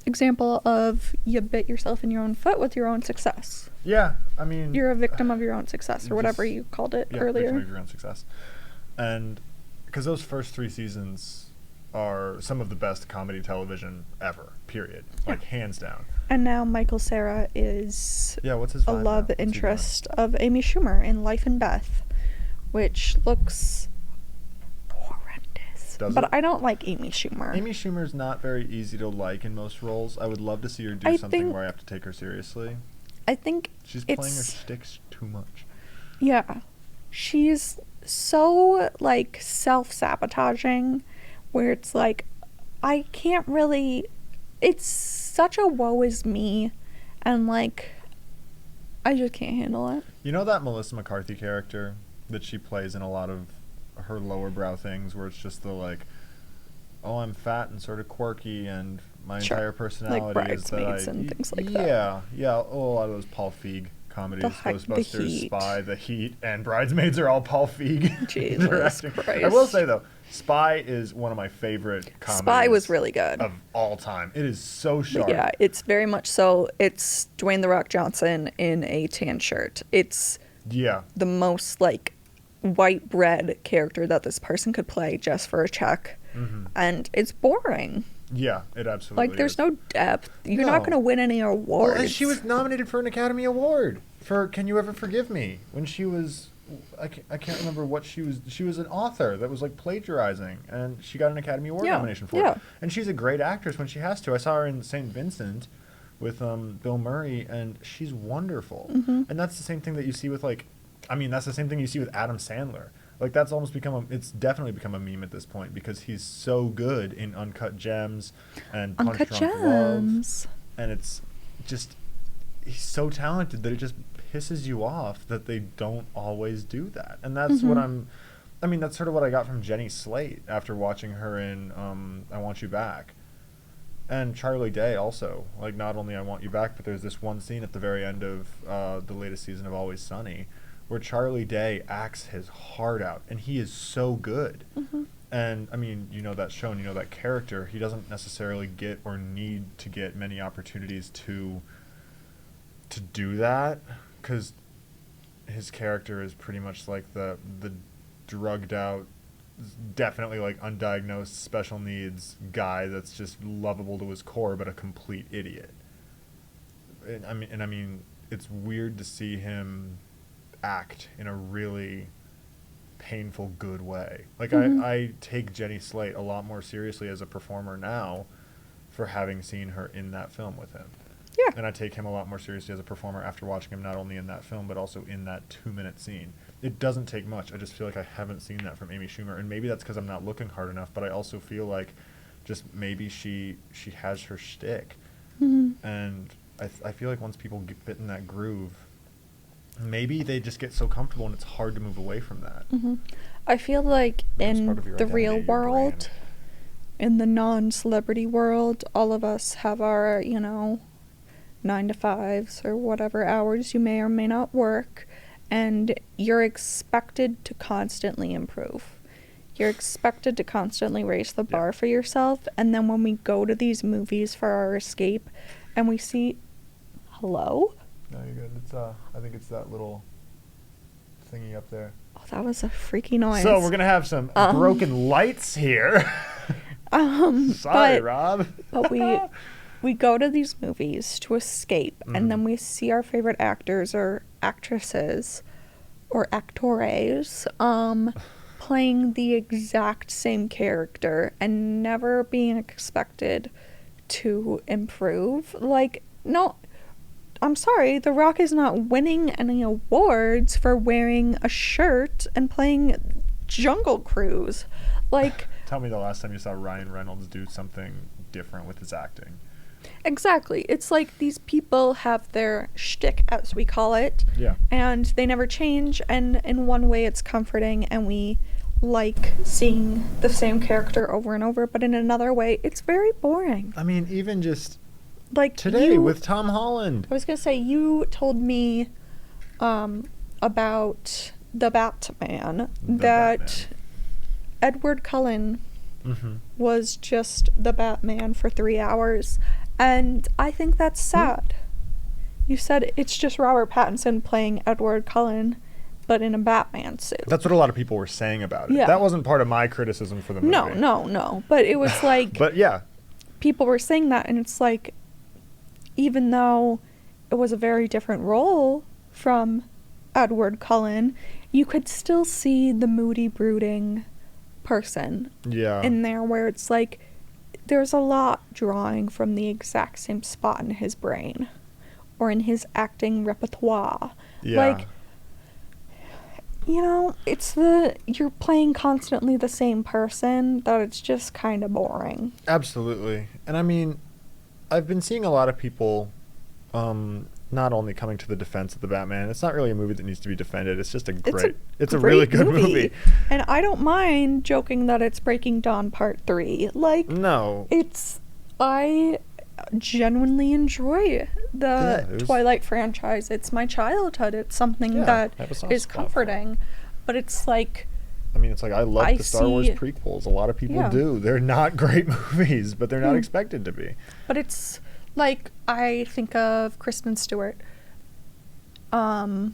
example of you bit yourself in your own foot with your own success. Yeah, I mean... You're a victim of your own success, or whatever just- you called it yeah, earlier. victim of your own success. And because those first 3 seasons are some of the best comedy television ever, period. Like, hands down. And now Michael Cera is Yeah, what's his a vibe now? love What's he doing? interest of Amy Schumer in Life and Beth, which looks horrendous. Does but it? I don't like Amy Schumer. Amy Schumer's not very easy to like in most roles. I would love to see her do I something think- where I have to take her seriously. I think She's playing her it's shticks too much. yeah, she's so like self-sabotaging, where it's like I can't really. It's such a woe is me, and like I just can't handle it. You know that Melissa McCarthy character that she plays in a lot of her lower brow things where it's just the like, oh, I'm fat and sort of quirky and my Sure. entire personality is that Bridesmaids and things like that. Yeah. Oh, a lot of those Paul Feig comedies, The Ghostbusters, Heat. Spy, The Heat, and Bridesmaids are all Paul Feig Jesus directing. Christ. I will say though, Spy is one of my favorite comedies. Spy was really good. of all time. It is so But sharp. yeah, it's very much so. It's Dwayne The Rock Johnson in a tan shirt. It's Yeah. the most like white bread character that this person could play just for a check. Mhm. And it's boring. Yeah, it absolutely Like, there's is. no depth. You're not No. going to win any awards. Well, and she was nominated for an Academy Award for "Can You Ever Forgive Me?" when she was, I can't remember what she was. She was an author that was like plagiarizing, and she got an Academy Award Yeah, nomination for yeah. it. And she's a great actress when she has to. I saw her in St. Vincent with Bill Murray, and she's wonderful. Mhm. And that's the same thing that you see with like, I mean, that's the same thing you see with Adam Sandler. Like that's almost it's definitely become a meme at this point because he's so good in Uncut Gems and Punch Uncut Drunk Love. Gems. And it's just he's so talented that it just pisses you off that they don't always do that. And that's what Mhm. that's sort of what I got from Jenny Slate after watching her in I Want You Back. And Charlie Day also. Like not only I Want You Back, but there's this one scene at the very end of the latest season of Always Sunny where Charlie Day acts his heart out and he is so good. Mhm. And I mean, you know that show and you know that character, he doesn't necessarily get or need to get many opportunities to do that because his character is pretty much like the drugged out definitely like undiagnosed special needs guy that's just lovable to his core, but a complete idiot. And I mean, it's weird to see him act in a really painful good way. Like I take Jenny Slate a lot more seriously as a performer now for having seen her in that film with him. Yeah. And I take him a lot more seriously as a performer after watching him not only in that film but also in that 2-minute scene. It doesn't take much. I just feel like I haven't seen that from Amy Schumer, and maybe that's because I'm not looking hard enough. But I also feel like just maybe she has her shtick, and I feel like once people get in that groove, maybe they just get so comfortable and it's hard to move away from that. I feel like Becomes in part of your the identity, real your world, brand. in the non-celebrity world, all of us have our, 9 to 5s or whatever hours you may or may not work, and you're expected to constantly improve. You're expected to constantly raise the bar for yourself, and then when we go to these movies for our escape and we see... Hello? No, you're good. It's I think it's that little thingy up there. Oh, that was a freaky noise. So we're gonna have some broken lights here. Sorry, but, Rob. But we go to these movies to escape, and then we see our favorite actors or actresses or actores playing the exact same character and never being expected to improve. Like, no, I'm sorry, The Rock is not winning any awards for wearing a shirt and playing Jungle Cruise. Like, Tell me the last time you saw Ryan Reynolds do something different with his acting. exactly. It's like these people have their shtick, as we call it, Yeah. and they never change, and in one way it's comforting and we like seeing the same character over and over, but in another way it's very boring. I mean, even just Like today with Tom Holland. I was gonna say, you told me about the Batman, that Batman. Edward Cullen Mm-hmm. was just the Batman for 3 hours, and I think that's sad. You said it's just Robert Pattinson playing Edward Cullen, but in a Batman suit. That's what a lot of people were saying about it. Yeah. That wasn't part of my criticism for the movie. No. But it was like, But yeah, people were saying that, and it's like, even though it was a very different role from Edward Cullen, you could still see the moody, brooding person yeah. in there, where it's like there's a lot drawing from the exact same spot in his brain or in his acting repertoire. Yeah. Like, it's you're playing constantly the same person, that it's just kind of boring. Absolutely. And I mean, I've been seeing a lot of people not only coming to the defense of the Batman. It's not really a movie that needs to be defended. It's just it's a really great good movie. And I don't mind joking that it's Breaking Dawn Part 3. Like, No. I genuinely enjoy the it was- Twilight franchise. It's my childhood. It's something Yeah, that I have a soft is spot for it. comforting. But it's like, I mean, it's like I love I the Star Wars see- prequels. A lot of people Yeah. do. They're not great movies, but they're not expected to be. but it's like, I think of Kristen Stewart. I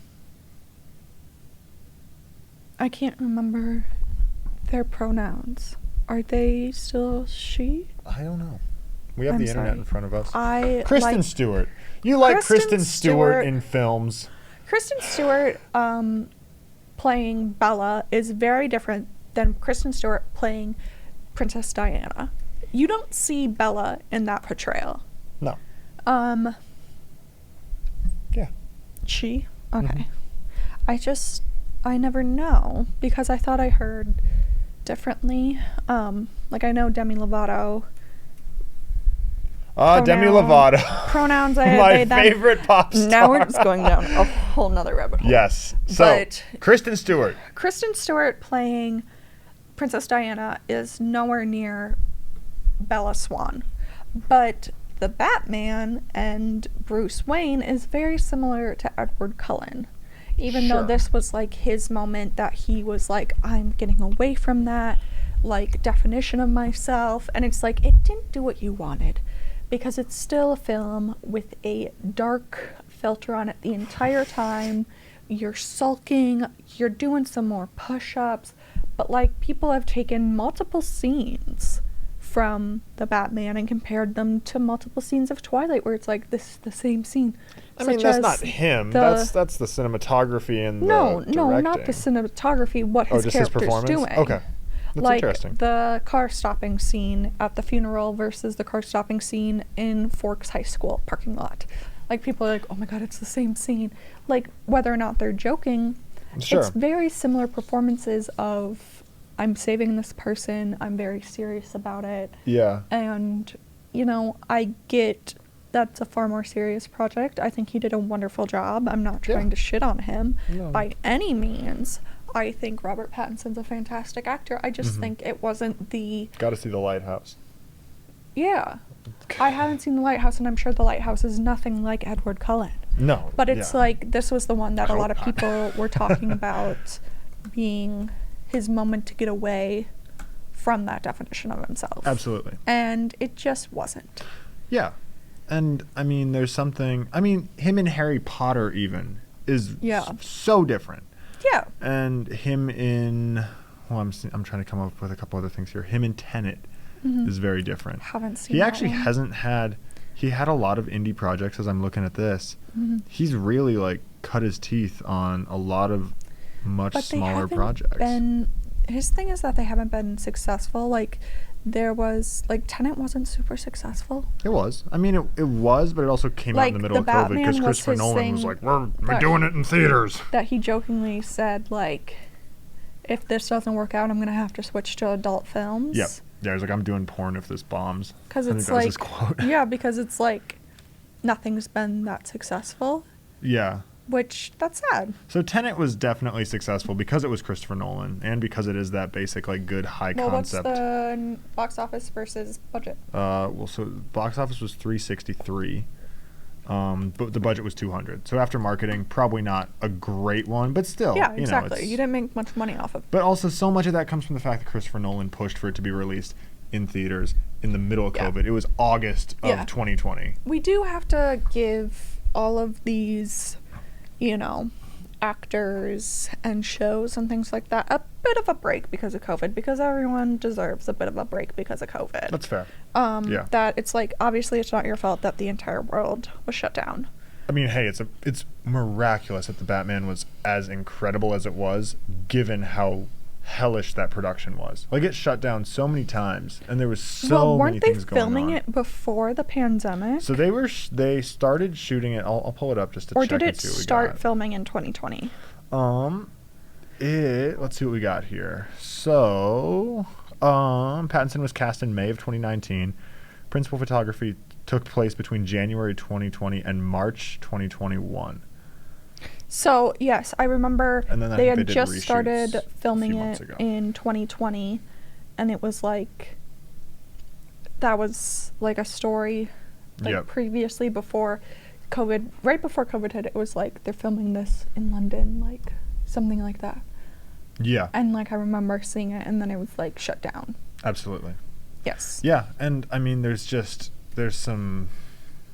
can't remember their pronouns. Are they still she? I don't know. We have I'm the internet sorry. in front of us. Kristen Stewart. You like Kristen Kristen Stewart Stewart in films. Kristen Stewart playing Bella is very different than Kristen Stewart playing Princess Diana. You don't see Bella in that portrayal. No. Yeah. She? Okay. Mhm. I never know, because I thought I heard differently. Like, I know Demi Lovato. Demi Lovato. Pronouns, My favorite pop star. Now we're just going down a whole nother rabbit hole. Yes. So, But Kristen Stewart. Kristen Stewart playing Princess Diana is nowhere near Bella Swan. But the Batman and Bruce Wayne is very similar to Edward Cullen. Even though Sure. this was like his moment that he was like, I'm getting away from that, like, definition of myself. And it's like, it didn't do what you wanted, because it's still a film with a dark filter on it the entire time. You're sulking, you're doing some more push-ups, but like people have taken multiple scenes from the Batman and compared them to multiple scenes of Twilight, where it's like this is the same scene. I mean, Such that's as not him. the- That's the cinematography and no, the no, not directing. the cinematography. What Oh, his just his character's performance? doing. Okay. That's like interesting. the car stopping scene at the funeral versus the car stopping scene in Forks High School parking lot. Like people are like, oh my god, it's the same scene. Like whether or not they're joking, Sure. it's very similar performances of I'm saving this person, I'm very serious about it. Yeah. And, you know, I get that's a far more serious project. I think he did a wonderful job. I'm not Yeah. trying to shit on him No. by any means. I think Robert Pattinson's a fantastic actor. I just Mhm. think it wasn't the. Got to see The Lighthouse. Yeah. I haven't seen The Lighthouse, and I'm sure The Lighthouse is nothing like Edward Cullen. No. But it's yeah. like, this was the one that a I lot of hope not. people were talking about being his moment to get away from that definition of himself. Absolutely. And it just wasn't. Yeah. And I mean, there's something. I mean, him and Harry Potter even is Yeah. so different. Yeah. And him in. Well, I'm trying to come up with a couple other things here. Him in Tenet Mhm. is very different. Haven't seen He that actually one. hasn't had. He had a lot of indie projects. As I'm looking at this, Mhm. he's really like cut his teeth on a lot of much But they smaller haven't projects. been. His thing is that they haven't been successful. Like, there was like Tenet wasn't super successful. It was. I mean, it was, but it also came out in the Like, middle the of COVID Batman because was Christopher his Nolan was thing like, we're that- doing it in theaters. That he jokingly said like, if this doesn't work out, I'm gonna have to switch to adult films. Yep. Yeah, he's like, I'm doing porn if this bombs. Because I think it's that was like, his quote. yeah, because it's like, nothing's been that successful, Yeah. which that's sad. So Tenet was definitely successful because it was Christopher Nolan and because it is that basic, like, good high Well, concept. what's the box office versus budget? Well, so box office was 363, but the budget was 200. So after marketing, probably not a great one, but still, Yeah, you know, exactly. it's- You didn't make much money off of it. But also, so much of that comes from the fact that Christopher Nolan pushed for it to be released in theaters in the middle of Yeah. COVID. It was August of Yeah. 2020. We do have to give all of these, you know, actors and shows and things like that a bit of a break because of COVID, because everyone deserves a bit of a break because of COVID. That's fair. Yeah. That it's like, obviously it's not your fault that the entire world was shut down. I mean, hey, it's miraculous that the Batman was as incredible as it was, given how hellish that production was. Like, it shut down so many times, and there was so well, many weren't they things going on. filming it before the pandemic? So they started shooting it. I'll pull it up just to or check did and it see what we start got. filming in 2020? Let's see what we got here. So, Pattinson was cast in May of 2019. Principal photography took place between January 2020 and March 2021. So, yes, I remember And then I they think had they did just reshoots started a filming few months it ago. in 2020, and it was like, that was like a story, like Yep. previously before COVID, right before COVID hit, it was like, they're filming this in London, like something like that. Yeah, And like, I remember seeing it, and then it was like shut down. absolutely. Yes. Yeah, and I mean, there's some.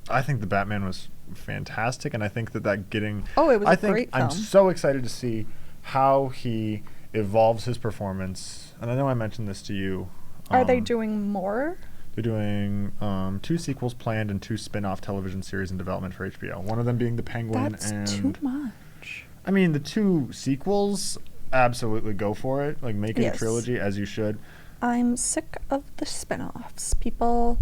I think the Batman was fantastic, and I think that getting. Oh, it was I a think great I'm film. so excited to see how he evolves his performance. And I know I mentioned this to you. Are they doing more? They're doing 2 sequels planned and 2 spin-off television series in development for HBO. One of them being The Penguin, That's and too much. I mean, the 2 sequels, absolutely go for it. Like, make it Yes. a trilogy, as you should. I'm sick of the spin-offs. People,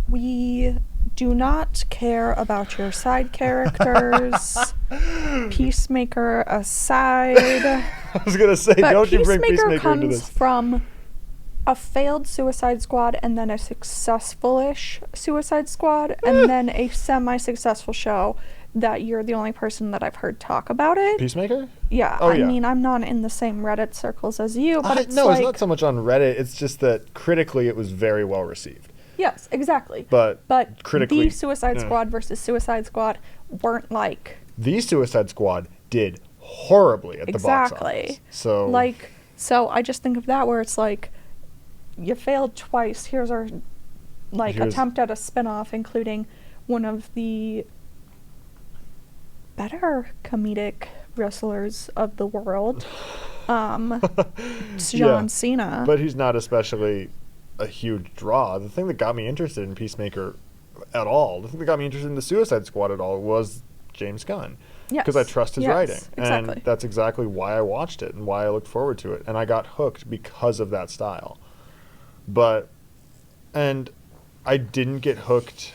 we do not care about your side characters. Peacemaker aside. I was gonna say, But don't you bring Peacemaker Peacemaker into comes this? from a failed Suicide Squad and then a successful-ish Suicide Squad and then a semi-successful show that you're the only person that I've heard talk about it. Peacemaker? Yeah, Oh, I yeah. mean, I'm not in the same Reddit circles as you, but it's no, like... it's not so much on Reddit. It's just that critically, it was very well received. Yes, exactly. But critically, critically, the Suicide Squad versus Suicide Squad weren't like the Suicide Squad did horribly at the box exactly office. So, like. So I just think of that where it's like, you failed twice. Here's our Here's- attempt at a spinoff, including one of the better comedic wrestlers of the world. John Cena. But he's not especially a huge draw. The thing that got me interested in Peacemaker at all, the thing that got me interested in the Suicide Squad at all, was James Gunn. Yes. Because I trust his Yes, writing. exactly. And that's exactly why I watched it and why I looked forward to it. And I got hooked because of that style. And I didn't get hooked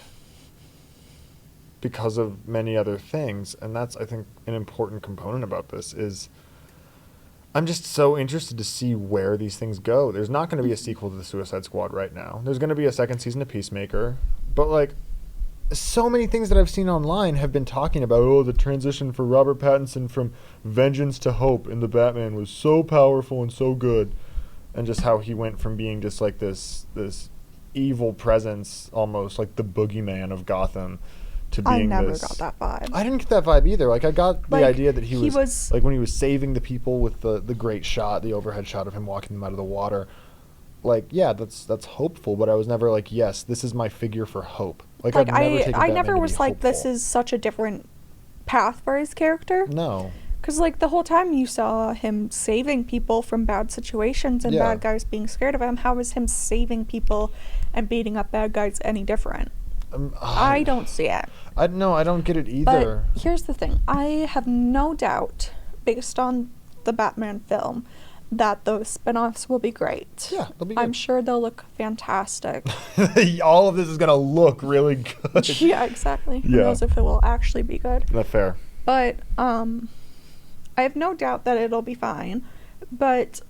because of many other things. And that's, I think, an important component about this is I'm just so interested to see where these things go. There's not going to be a sequel to the Suicide Squad right now. There's going to be a second season of Peacemaker. But, like, so many things that I've seen online have been talking about, oh, the transition for Robert Pattinson from vengeance to hope in the Batman was so powerful and so good. And just how he went from being just like this evil presence, almost like the boogeyman of Gotham, to being I never this... got that vibe. I didn't get that vibe either. Like, I got the Like, idea that he he was, was- like, when he was saving the people with the great shot, the overhead shot of him walking them out of the water. Like, yeah, that's hopeful, but I was never like, yes, this is my figure for hope. Like I've never taken I Batman never to was be like, this hopeful. is such a different path for his character. No. Because, like, the whole time you saw him saving people from bad situations and Yeah. bad guys being scared of him, how is him saving people and beating up bad guys any different? I don't see it. I don't get it either. But here's the thing. I have no doubt, based on the Batman film, that those spin-offs will be great. Yeah, they'll be I'm good. sure they'll look fantastic. All of this is gonna look really good. Yeah, exactly. Who Yeah. knows if it will actually be good. That's fair. But I have no doubt that it'll be fine. But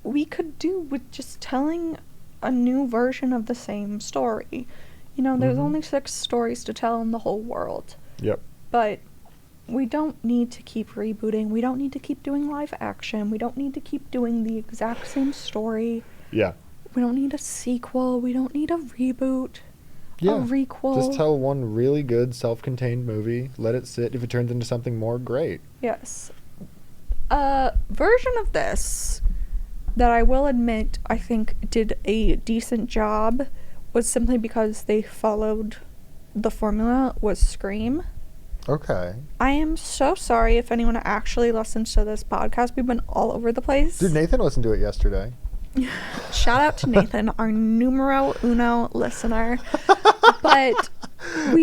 we could do with just telling a new version of the same story. There's Mhm. only 6 stories to tell in the whole world. Yep. But we don't need to keep rebooting. We don't need to keep doing live action. We don't need to keep doing the exact same story. Yeah. We don't need a sequel. We don't need a reboot. Yeah. A requel. Just tell one really good self-contained movie. Let it sit. If it turns into something more, great. Yes. A version of this that I will admit I think did a decent job was simply because they followed the formula was Scream. Okay. I am so sorry if anyone actually listens to this podcast. We've been all over the place. Dude, Nathan listened to it yesterday. Shout out to Nathan, our numero uno listener. But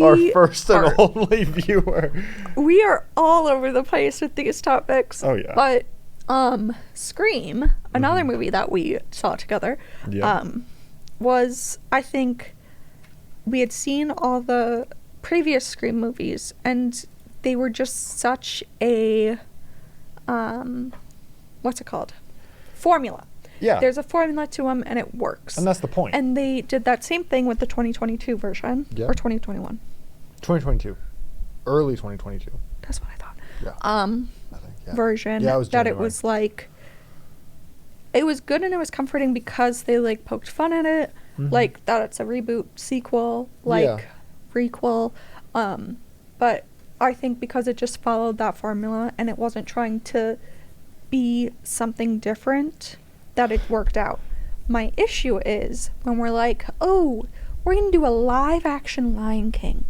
Our first and are- only viewer. we are all over the place with these topics. Oh, yeah. But Scream, another movie that we saw together, Yeah. was, I think, we had seen all the previous Scream movies and they were just such a what's it called? Formula. Yeah. There's a formula to them and it works. And that's the point. And they did that same thing with the 2022 version. Yeah. Or 2021. 2022. Early 2022. That's what I thought. Yeah. Uh, I think, yeah. Version. Yeah, it was that it January. was like, it was good and it was comforting because they like poked fun at it. Mhm. Like that it's a reboot, sequel, Yeah. prequel. But I think because it just followed that formula and it wasn't trying to be something different, that it worked out. My issue is when we're like, oh, we're going to do a live action Lion King,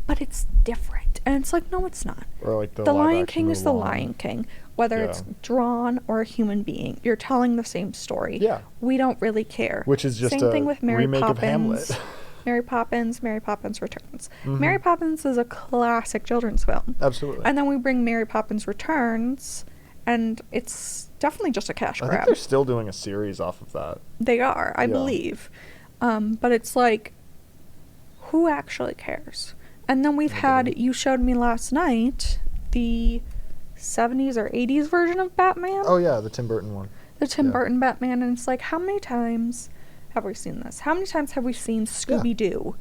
but it's different. And it's like, no, it's not. Or like the The live Lion action King is the Mulan. Lion King. Whether it's Yeah. drawn or a human being, you're telling the same story. Yeah. We don't really care. Which is just Same a thing with Mary remake of Poppins. Hamlet. Mary Poppins Returns. Mhm. Mary Poppins is a classic children's film. Absolutely. And then we bring Mary Poppins Returns, and it's definitely just a cash I think grab. they're still doing a series off of that. They are, I Yeah. believe. But it's like, who actually cares? And then we've Nobody. had, you showed me last night, the 70s or 80s version of Batman. Oh yeah, the Tim Burton one. The Tim yeah. Burton Batman. And it's like, how many times have we seen this? How many times have we seen Scooby-Doo?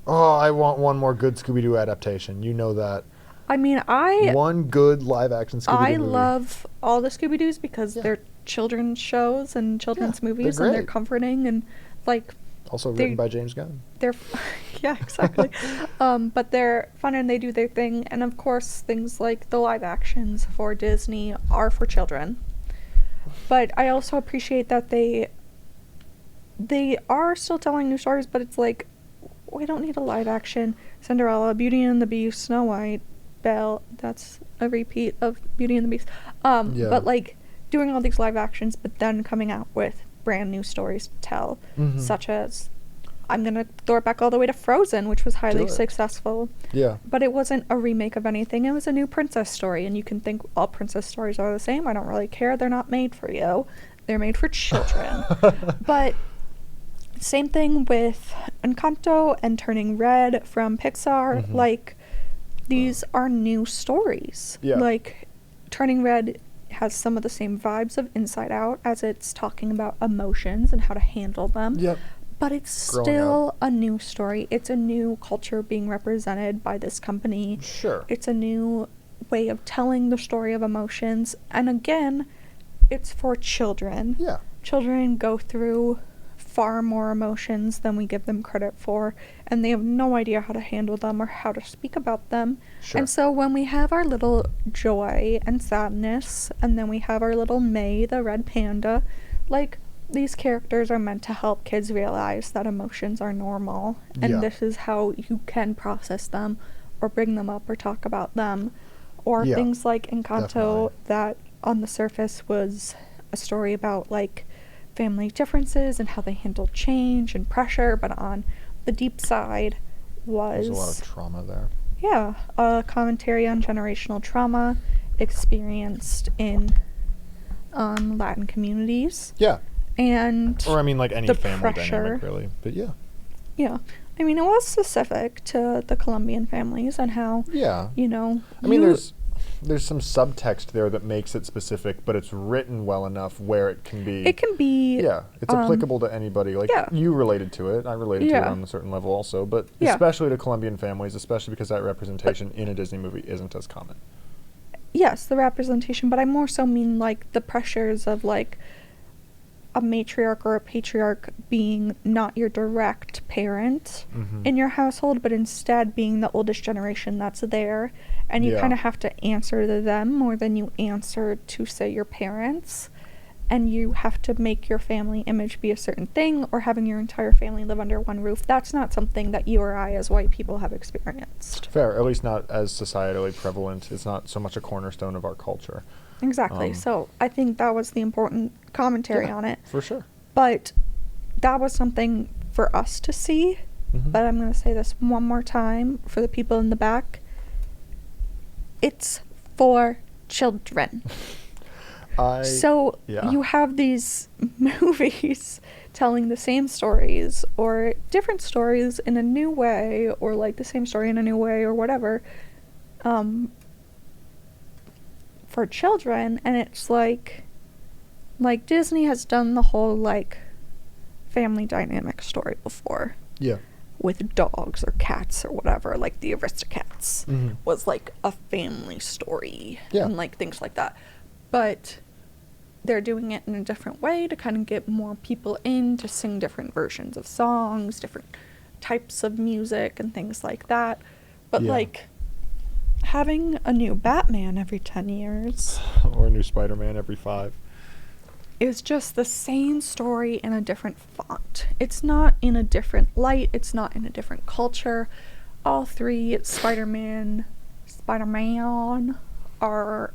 Oh, I want one more good Scooby-Doo adaptation. You know that. I mean, I One good live-action Scooby-Doo movie. love all the Scooby-Doos because Yeah. they're children's shows and children's they're movies and they're great. comforting and like Also they- written by James Gunn. they're yeah, exactly. But they're fun and they do their thing, and of course things like the live actions for Disney are for children. But I also appreciate that they are still telling new stories, but it's like we don't need a live action Cinderella, Beauty and the Beast, Snow White. Belle. That's a repeat of Beauty and the Beast. Yeah. But like doing all these live actions, but then coming out with brand new stories to tell, such as I'm gonna throw it back all the way to Frozen, which was highly successful. Yeah. But it wasn't a remake of anything. It was a new princess story, and you can think all princess stories are the same. I don't really care. They're not made for you. They're made for children. But same thing with Encanto and Turning Red from Pixar. Like, these are new stories. Yeah. Like, Turning Red has some of the same vibes of Inside Out, as it's talking about emotions and how to handle them. Yep. But it's Growing still up. a new story. It's a new culture being represented by this company. Sure. It's a new way of telling the story of emotions. And again, it's for children. Yeah. Children go through far more emotions than we give them credit for, and they have no idea how to handle them or how to speak about them. Sure. And so when we have our little joy and sadness, and then we have our little May, the red panda, like, these characters are meant to help kids realize that emotions are normal, and Yeah. this is how you can process them or bring them up or talk about them. Or Yeah, things like Encanto, definitely. that on the surface was a story about like family differences and how they handle change and pressure, but on the deep side was There's a lot of trauma there. yeah, a commentary on generational trauma experienced in Latin communities. Yeah. And Or I mean, like any the family pressure. dynamic, really. But yeah. yeah, I mean, it was specific to the Colombian families and how, Yeah. you know, I mean, there's some subtext there that makes it specific, but it's written well enough where it can be. it can be Yeah, it's applicable to anybody. Like, yeah. you related to it. I related to it Yeah. on a certain level also, but Yeah. especially to Colombian families, especially because that representation in a Disney movie isn't as common. yes, the representation, but I more so mean like the pressures of like a matriarch or a patriarch being not your direct parent Mhm. in your household, but instead being the oldest generation that's there, and you Yeah. kind of have to answer to them more than you answer to, say, your parents, and you have to make your family image be a certain thing, or having your entire family live under one roof. That's not something that you or I as white people have experienced. Fair, at least not as societally prevalent. It's not so much a cornerstone of our culture. Exactly. So I think that was the important commentary Yeah, on it. For sure. But that was something for us to see. Mhm. But I'm going to say this one more time for the people in the back. It's for children. So yeah. you have these movies telling the same stories or different stories in a new way, or like the same story in a new way, or whatever, for children. And it's like Disney has done the whole like family dynamic story before Yeah. with dogs or cats or whatever. Like the Aristocats Mhm. was like a family story, Yeah. and like things like that. But they're doing it in a different way to kind of get more people in to sing different versions of songs, different types of music and things like that. But Yeah. like having a new Batman every 10 years Or a new Spider-Man every 5. is just the same story in a different font. It's not in a different light, it's not in a different culture. All three Spider-Man are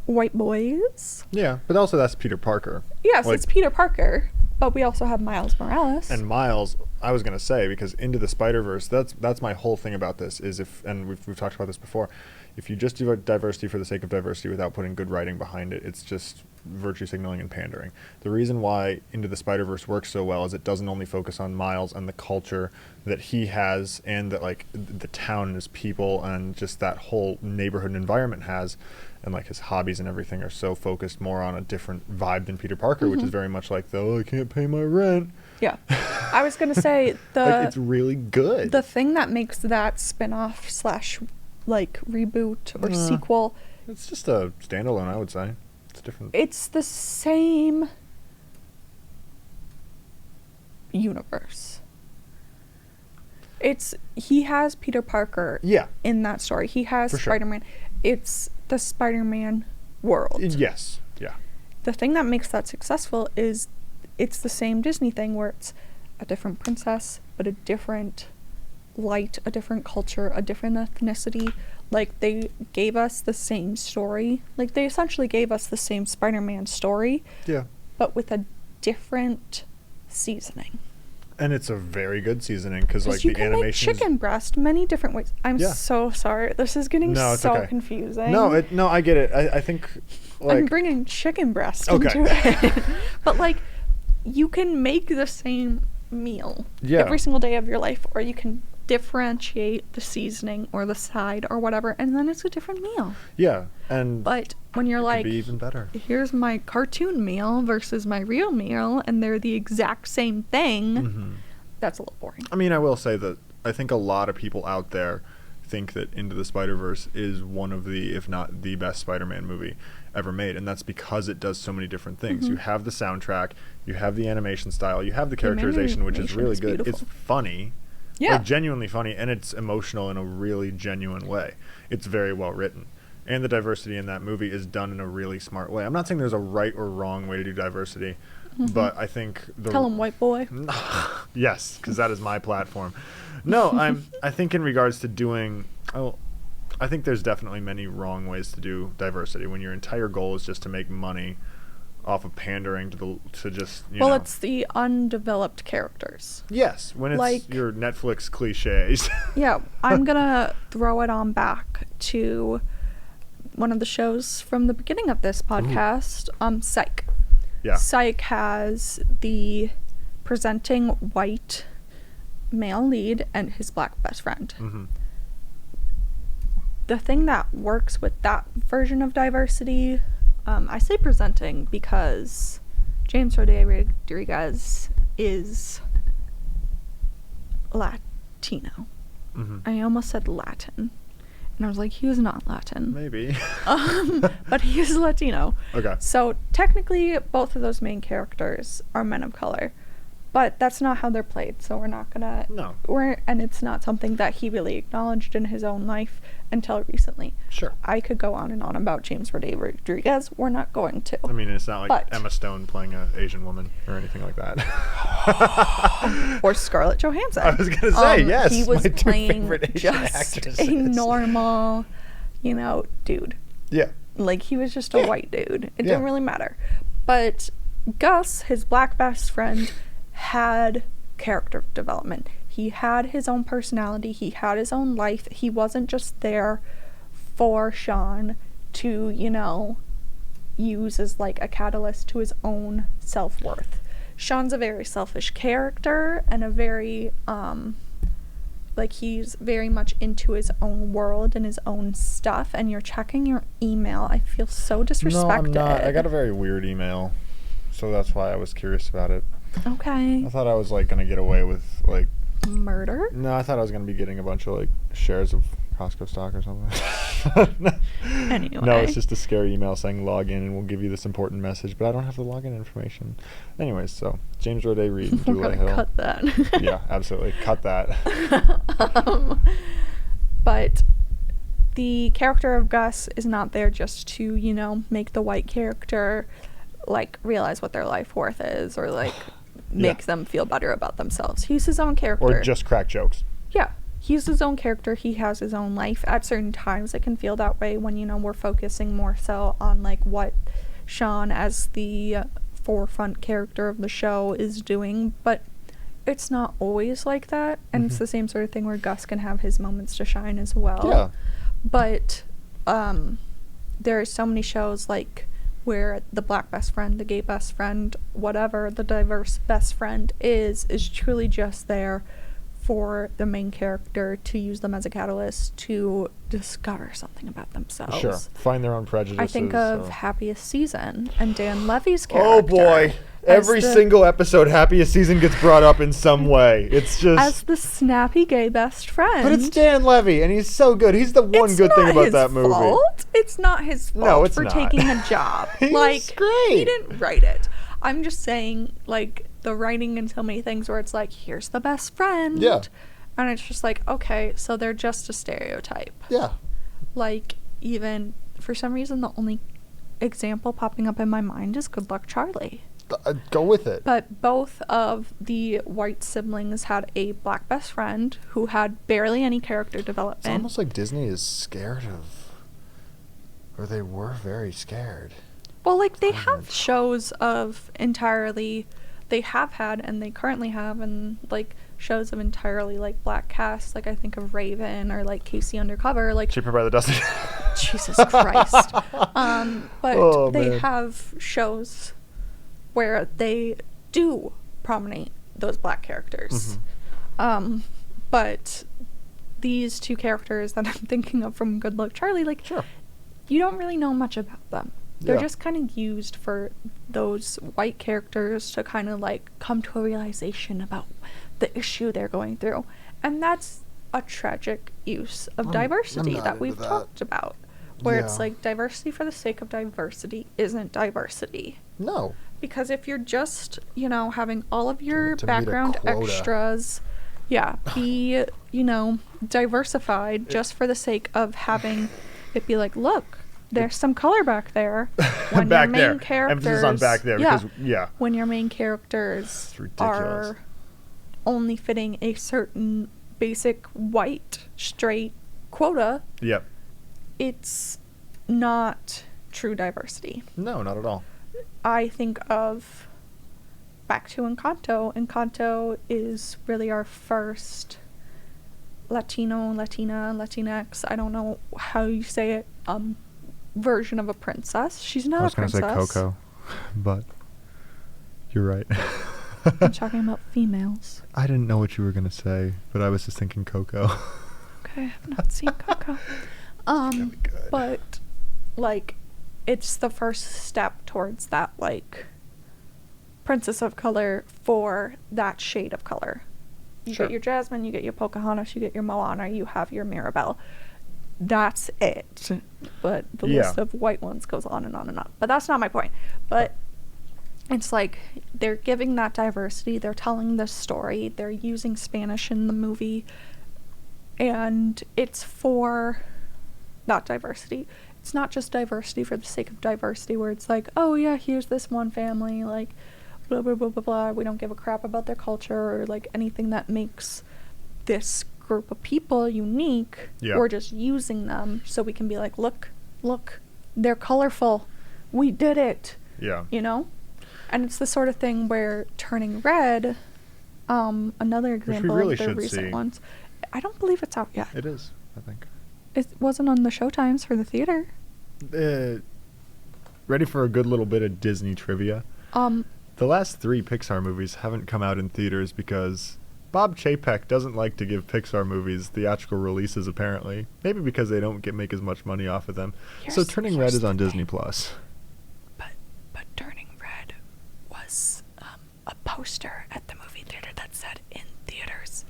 white boys. Yeah, but also that's Peter Parker. Yes, Like- it's Peter Parker, but we also have Miles Morales. And Miles, I was gonna say, because Into the Spider-Verse, that's my whole thing about this is and we've talked about this before, if you just do diversity for the sake of diversity without putting good writing behind it, it's just virtue signaling and pandering. The reason why Into the Spider-Verse works so well is it doesn't only focus on Miles and the culture that he has, and that like the town and his people and just that whole neighborhood and environment has, and like his hobbies and everything are so focused more on a different vibe than Peter Parker, which is very much like I can't pay my rent. Yeah. I was going to say Like, it's really good. the thing that makes that spin-off / like reboot or sequel, It's just a standalone, I would say. It's different. it's the same universe. He has Peter Parker Yeah. in that story. He has For sure. Spider-Man. It's the Spider-Man world. Yes. Yeah. The thing that makes that successful is it's the same Disney thing where it's a different princess, but a different light, a different culture, a different ethnicity. Like, they gave us the same story. Like, they essentially gave us the same Spider-Man story, Yeah. but with a different seasoning. And it's a very good seasoning because like You the can make animation. chicken breast many different ways. I'm Yeah. so sorry. This is getting No, it's so okay. confusing. No, I get it. I think like I'm bringing chicken breast Okay. into it. But, like, you can make the same meal Yeah. every single day of your life, or you can differentiate the seasoning or the side or whatever, and then it's a different meal. yeah, and But when you're it like, could be even better. here's my cartoon meal versus my real meal, and they're the exact same thing, Mhm. that's a little boring. I mean, I will say that I think a lot of people out there think that Into the Spider-Verse is one of the, if not the best Spider-Man movie ever made, and that's because it does so many different things. Mhm. You have the soundtrack, you have the animation style, you have the characterization, which is animation really is good. beautiful. It's funny, Yeah. like genuinely funny, and it's emotional in a really genuine way. It's very well written. And the diversity in that movie is done in a really smart way. I'm not saying there's a right or wrong way to do diversity, but I think the Tell him, white boy. yes, because that is my platform. No, I think in regards to doing, I think there's definitely many wrong ways to do diversity when your entire goal is just to make money off of pandering to just you Well, know. it's the undeveloped characters. Yes, when it's like- your Netflix cliches. Yeah, I'm gonna throw it on back to one of the shows from the beginning of this podcast, Psych. Yeah. Psych has the presenting white male lead and his black best friend. Hmm. The thing that works with that version of diversity, I say presenting because James Rodriguez is Latino. Hmm. I almost said Latin. And I was like, he was not Latin. Maybe. But he is Latino. Okay. So technically, both of those main characters are men of color. But that's not how they're played, so we're not gonna... No. And it's not something that he really acknowledged in his own life until recently. Sure. I could go on and on about James Rodriguez. We're not going to. I mean, it's not like But- Emma Stone playing an Asian woman or anything like that. Or Scarlett Johansson. I was gonna say, yes, He was my two playing favorite Asian just actresses. a normal, dude. Yeah. Like, he was just a Yeah. white dude. It Yeah. didn't really matter. But Gus, his black best friend, had character development. He had his own personality. He had his own life. He wasn't just there for Sean to, use as, like, a catalyst to his own self-worth. Sean's a very selfish character and a very, he's very much into his own world and his own stuff, and you're checking your email. I feel so disrespected. No, I'm not. I got a very weird email, so that's why I was curious about it. Okay. I thought I was like gonna get away with like. Murder? No, I thought I was gonna be getting a bunch of like shares of Costco stock or something. Anyway. No, it's just a scary email saying log in and we'll give you this important message, but I don't have the login information. Anyways, so James Roday Reed and We're Julia gonna Hill. cut that. Yeah, absolutely. Cut that. But the character of Gus is not there just to, make the white character, like, realize what their life worth is or, like, make Yeah. them feel better about themselves. He's his own character. Or just crack jokes. Yeah. He's his own character. He has his own life. At certain times, it can feel that way when, we're focusing more so on, like, what Sean, as the forefront character of the show, is doing. But it's not always like that. And it's Mhm. the same sort of thing where Gus can have his moments to shine as well. Yeah. But there are so many shows, like, where the black best friend, the gay best friend, whatever the diverse best friend is truly just there for the main character to use them as a catalyst to discover something about themselves. Sure. Find their own prejudices. I think of so. Happiest Season and Dan Levy's character. Oh boy. as Every the- single episode, Happiest Season gets brought up in some way. It's just. as the snappy gay best friend. But it's Dan Levy, and he's so good. He's the one It's good thing not about his that movie. fault. It's not his fault No, it's for not. taking a job. He's like, great. he didn't write it. I'm just saying, like, the writing in so many things where it's like, here's the best friend. Yeah. And it's just like, okay, so they're just a stereotype. Yeah. Like, even, for some reason, the only example popping up in my mind is Good Luck Charlie. Go with it. But both of the white siblings had a black best friend who had barely any character It's development. almost like Disney is scared of, or they were very scared. Well, like, they have shows of entirely, they have had and they currently have, and like shows of entirely like black casts. Like, I think of Raven or like Casey Undercover. Like, Cheaper by the dozen. Jesus Christ. But Oh, they man. have shows where they do prominate those black characters. But these two characters that I'm thinking of from Good Luck Charlie, like, Sure. you don't really know much about them. They're Yeah. just kind of used for those white characters to kind of like come to a realization about the issue they're going through. And that's a tragic use of I'm diversity not that into we've that. talked about. Where it's Yeah. like diversity for the sake of diversity isn't diversity. No. Because if you're just, you know, having all of your To meet a background quota. extras, yeah, be, you know, diversified just for the sake of having it be like, look, there's some color back there. When Back your there. main characters, Emphasis on back there, because, yeah. when your main characters It's ridiculous. are only fitting a certain basic white straight quota, Yep. it's not true diversity. No, not at all. I think of back to Encanto. Encanto is really our first Latino, Latina, Latinx, I don't know how you say it, version of a princess. She's not a princess. but you're right. I'm talking about females. I didn't know what you were going to say, but I was just thinking Coco. Okay, I have not seen Coco. That'd be good. But like, it's the first step towards that, like, princess of color for that shade of color. You Sure. get your Jasmine, you get your Pocahontas, you get your Moana, you have your Mirabelle. That's it. But the Yeah. list of white ones goes on and on and on. But that's not my point. But it's like they're giving that diversity, they're telling this story, they're using Spanish in the movie, and it's for that diversity. It's not just diversity for the sake of diversity where it's like, oh yeah, here's this one family, like, blah blah blah blah blah, we don't give a crap about their culture or like anything that makes this group of people unique. Yeah. We're just using them so we can be like, look, they're colorful, we did it, Yeah. you know. And it's the sort of thing where Turning Red, another example really of their should recent see. ones, I don't believe it's out yet. It is, I think. It wasn't on the showtimes for the theater. Ready for a good little bit of Disney trivia? Um, The last 3 Pixar movies haven't come out in theaters because Bob Chapek doesn't like to give Pixar movies theatrical releases, apparently. Maybe because they don't make as much money off of them. So Turning Red here's is on the Disney thing. Plus. But Turning Red was a poster at the movie theater that said in theaters.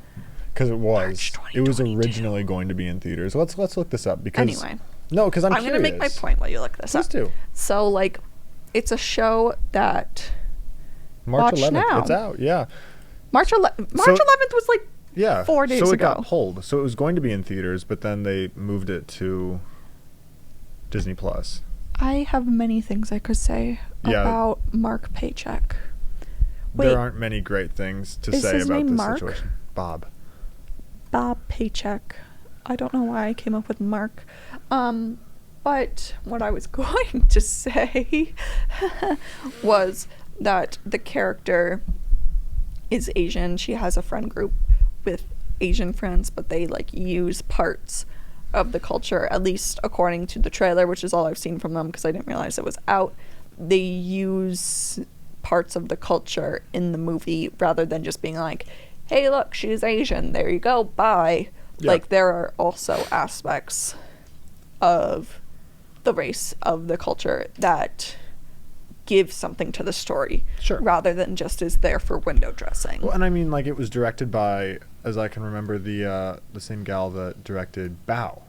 Because it was. March It was 2022. originally going to be in theaters. Let's look this up because Anyway, no, because I'm going to make my curious. point while you look this Please up. do. So, like, it's a show that March Watch 11th. now. It's out. Yeah. March 11th was like Yeah. 4 days so it ago. got pulled. So it was going to be in theaters, but then they moved it to Disney Plus. I have many things I could say Yeah. about Mark Paycheck. Wait, There aren't many great things to is say his about name this Mark? situation. Bob. Bob Paycheck. I don't know why I came up with Mark. But what I was going to say was that the character is Asian. She has a friend group with Asian friends, but they like use parts of the culture, at least according to the trailer, which is all I've seen from them because I didn't realize it was out. They use parts of the culture in the movie rather than just being like, hey, look, she's Asian. There you go. Bye. Yeah. Like, there are also aspects of the race of the culture that give something to the story Sure. rather than just is there for window dressing. Well, and I mean, like, it was directed by, as I can remember, the same gal that directed Bao,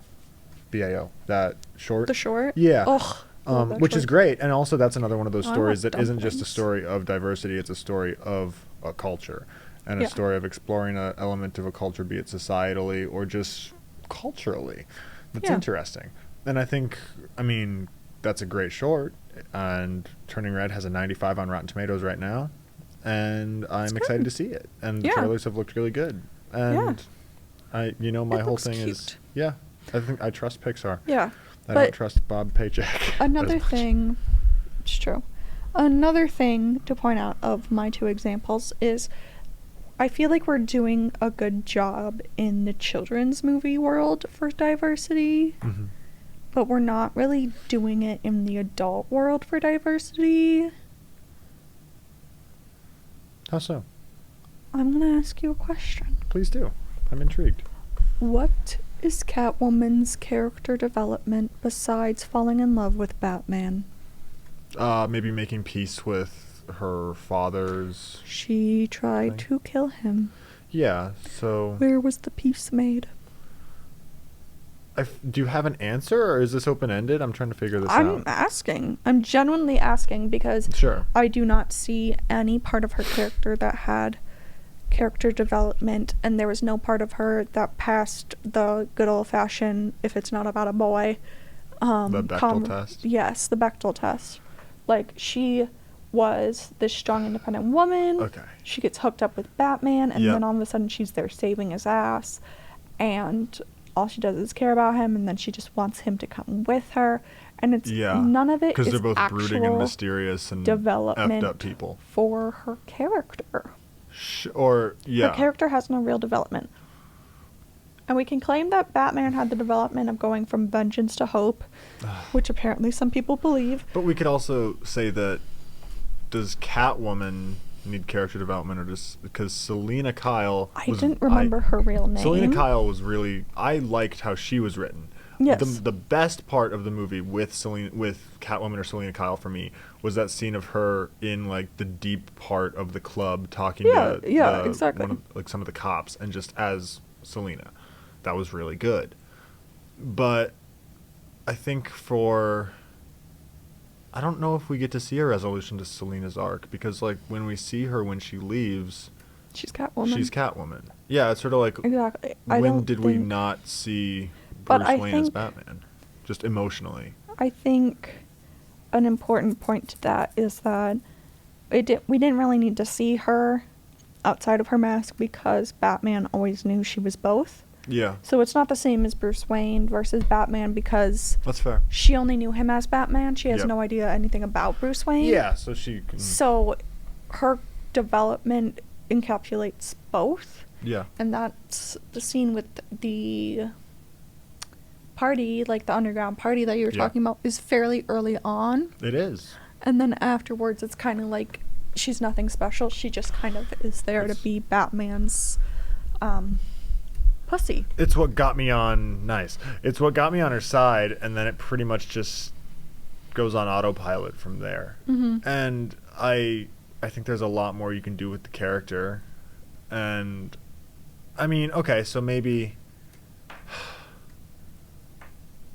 B-A-O, that short. The short? Yeah. Ugh. love that Which is short. great, and also that's another one of those I stories love that isn't just a dumplings. story of diversity; it's a story of a culture, and Yeah. a story of exploring an element of a culture, be it societally or just culturally. That's Yeah. interesting, and I think, I mean, that's a great short, and Turning Red has a 95 on Rotten Tomatoes right now, and I'm excited to see it. And the Yeah. trailers have looked really good. And my It whole looks thing is, cute. yeah, I think I trust Pixar. Yeah. I But don't trust Bob Paycheck. another as much. thing, it's true. Another thing to point out of my two examples is I feel like we're doing a good job in the children's movie world for diversity, Mhm. but we're not really doing it in the adult world for diversity. How so? I'm gonna ask you a question. Please do. I'm intrigued. What is Catwoman's character development besides falling in love with Batman? Maybe making peace with her father's. She tried Thing. to kill him. Yeah. So, Where was the peace made? do you have an answer, or is this open ended? I'm trying to figure this I'm out. asking. I'm genuinely asking because Sure. I do not see any part of her character that had character development, and there was no part of her that passed the good old fashioned, if it's not about a boy, The Bechdel test? Yes, the Bechdel test. Like, she was this strong, independent woman. Okay. She gets hooked up with Batman, and Yep. then all of a sudden she's there saving his ass, and all she does is care about him, and then she just wants him to come with her, and it's Yeah. none of it Because is they're both brooding and actual mysterious and development effed up people. for her character. Or, yeah. Her character has no real development. And we can claim that Batman had the development of going from vengeance to hope, which apparently some people believe. But we could also say that, does Catwoman need character development, or just because Selena Kyle I didn't remember her real name. Selena Kyle was really, I liked how she was written. Yes. The best part of the movie with Catwoman or Selena Kyle for me was that scene of her in like the deep part of the club talking to exactly. some of the cops, and just as Selena. That was really good. But I think I don't know if we get to see a resolution to Selena's arc, because like when we see her when she leaves, She's Catwoman. she's Catwoman. Yeah, it's sort of like, Exactly. I when don't did we think- not see But Bruce I Wayne as think- Batman? Just emotionally. I think an important point to that is that we didn't really need to see her outside of her mask because Batman always knew she was both. Yeah, So it's not the same as Bruce Wayne versus Batman because that's fair. she only knew him as Batman. She has Yep. no idea anything about Bruce Wayne. Yeah, so she can. So her development encapsulates both. Yeah. And that's the scene with the party, like the underground party that you were Yeah. talking about, is fairly early on. It is. And then afterwards, it's kind of like she's nothing special. She just kind of is there It's- to be Batman's pussy. It's what got me on. Nice. It's what got me on her side, and then it pretty much just goes on autopilot from there. Mm-hmm. And I think there's a lot more you can do with the character. And I mean, okay, so maybe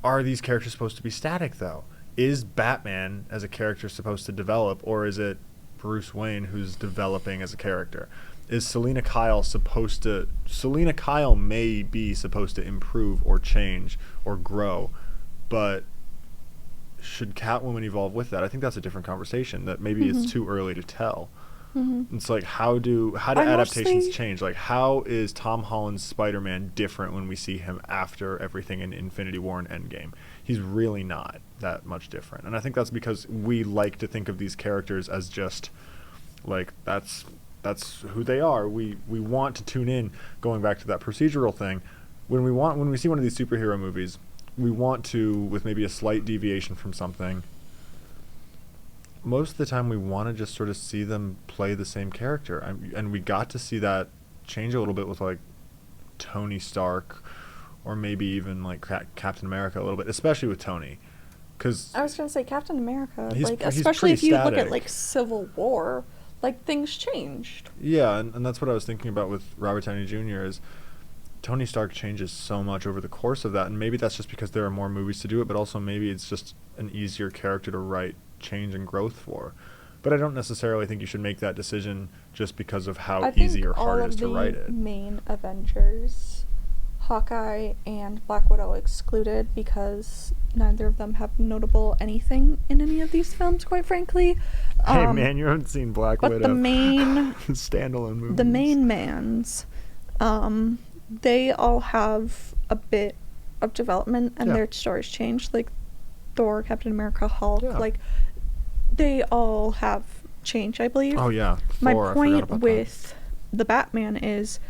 are these characters supposed to be static though? Is Batman as a character supposed to develop, or is it Bruce Wayne who's developing as a character? Is Selena Kyle supposed to... Selena Kyle may be supposed to improve or change or grow, but should Catwoman evolve with that? I think that's a different conversation, that maybe Mhm. it's too early to tell. Mm-hmm. It's like, how do I adaptations mostly- change? Like, how is Tom Holland's Spider-Man different when we see him after everything in Infinity War and Endgame? He's really not that much different. And I think that's because we like to think of these characters as just, like, that's who they are. We want to tune in, going back to that procedural thing. When we see one of these superhero movies, we want to, with maybe a slight deviation from something, most of the time we want to just sort of see them play the same character. And we got to see that change a little bit with like Tony Stark, or maybe even like Captain America a little bit, especially with Tony. Because I was gonna say Captain America, He's- like he's especially if pretty you look static. at like Civil War, like things changed. yeah, and that's what I was thinking about with Robert Downey Jr. is Tony Stark changes so much over the course of that, and maybe that's just because there are more movies to do it, but also maybe it's just an easier character to write change and growth for. But I don't necessarily think you should make that decision just because of how I easy think or hard all it is of to the write it. main Avengers Hawkeye and Black Widow excluded because neither of them have notable anything in any of these films, quite frankly. Hey man, you haven't seen Black But Widow. the main standalone movies. the main mans, they all have a bit of development and Yeah. their stories change. Like Thor, Captain America, Hulk, Yeah. like they all have change, I believe. Oh yeah. My Thor, I forgot point about with the Batman is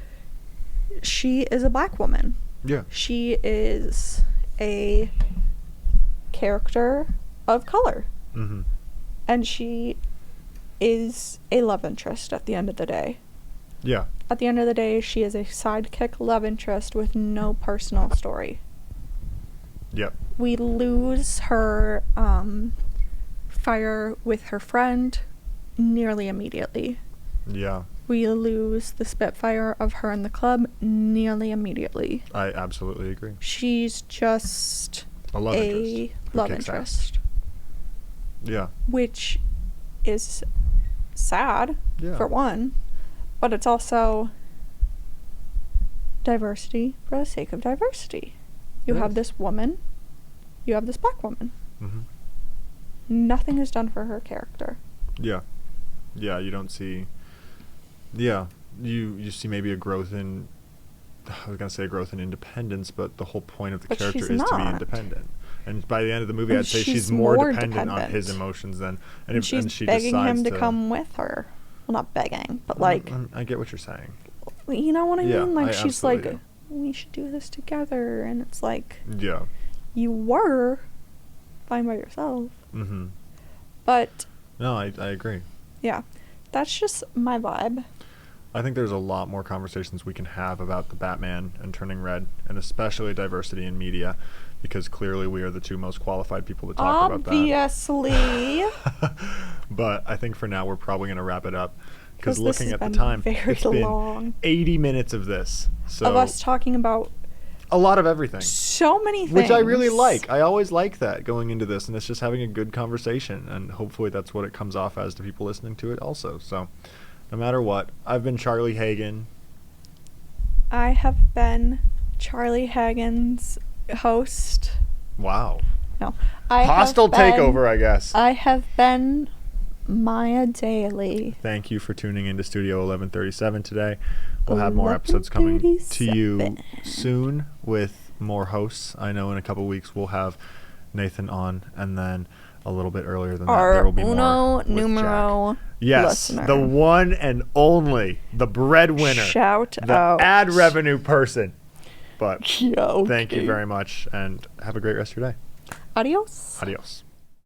she is a black woman. that. Yeah. She is a character of color. Mm-hmm. And she is a love interest at the end of the day. Yeah. At the end of the day, she is a sidekick love interest with no personal story. Yep. We lose her fire with her friend nearly immediately. Yeah. We lose the Spitfire of her in the club nearly immediately. I absolutely agree. She's just A love a interest. who love kicks ass. interest, Yeah. which is sad Yeah. for one, but it's also diversity for the sake of diversity. You have Yes. this woman, you have this black woman. Mm-hmm. Nothing is done for her character. Yeah. Yeah. You don't see. Yeah. You see maybe a growth in. I was gonna say a growth in independence, but the whole point of the But character she's is to be not. independent. And by the end of the movie, And I'd say she's she's more more dependent on his dependent. emotions than. And, if, she's she begging decides him to come with her. Well, not begging, but like, I get what you're saying. you know what I Yeah, mean? Like, I she's like, absolutely we should do this together. And it's like, Yeah. you were fine by yourself. Mm-hmm. But No, I agree. yeah, that's just my vibe. I think there's a lot more conversations we can have about the Batman and Turning Red, and especially diversity in media, because clearly we are the two most qualified people to talk about Obviously. that. But I think for now we're probably going to wrap it up, because this looking has at the been time, very it's been long. 80 minutes of this. So Of us talking about a lot of everything. so many things. Which I really like. I always like that going into this, and it's just having a good conversation, and hopefully that's what it comes off as to people listening to it also. So, no matter what, I've been Charlie Hagen. I have been Charlie Hagen's host. Wow. No. I have Hostile been- takeover, I guess. I have been Maya Daly. Thank you for tuning into Studio 1137 today. We'll have more episodes coming to you 1137. soon with more hosts. I know in a couple weeks we'll have Nathan on, and then a little bit earlier than that there Our will be uno more with numero Jack. Yes, listener. the one and only, the breadwinner, Shout the out. ad revenue person. But Yo, thank you very much, and have a great rest of your day. Adios. Adios.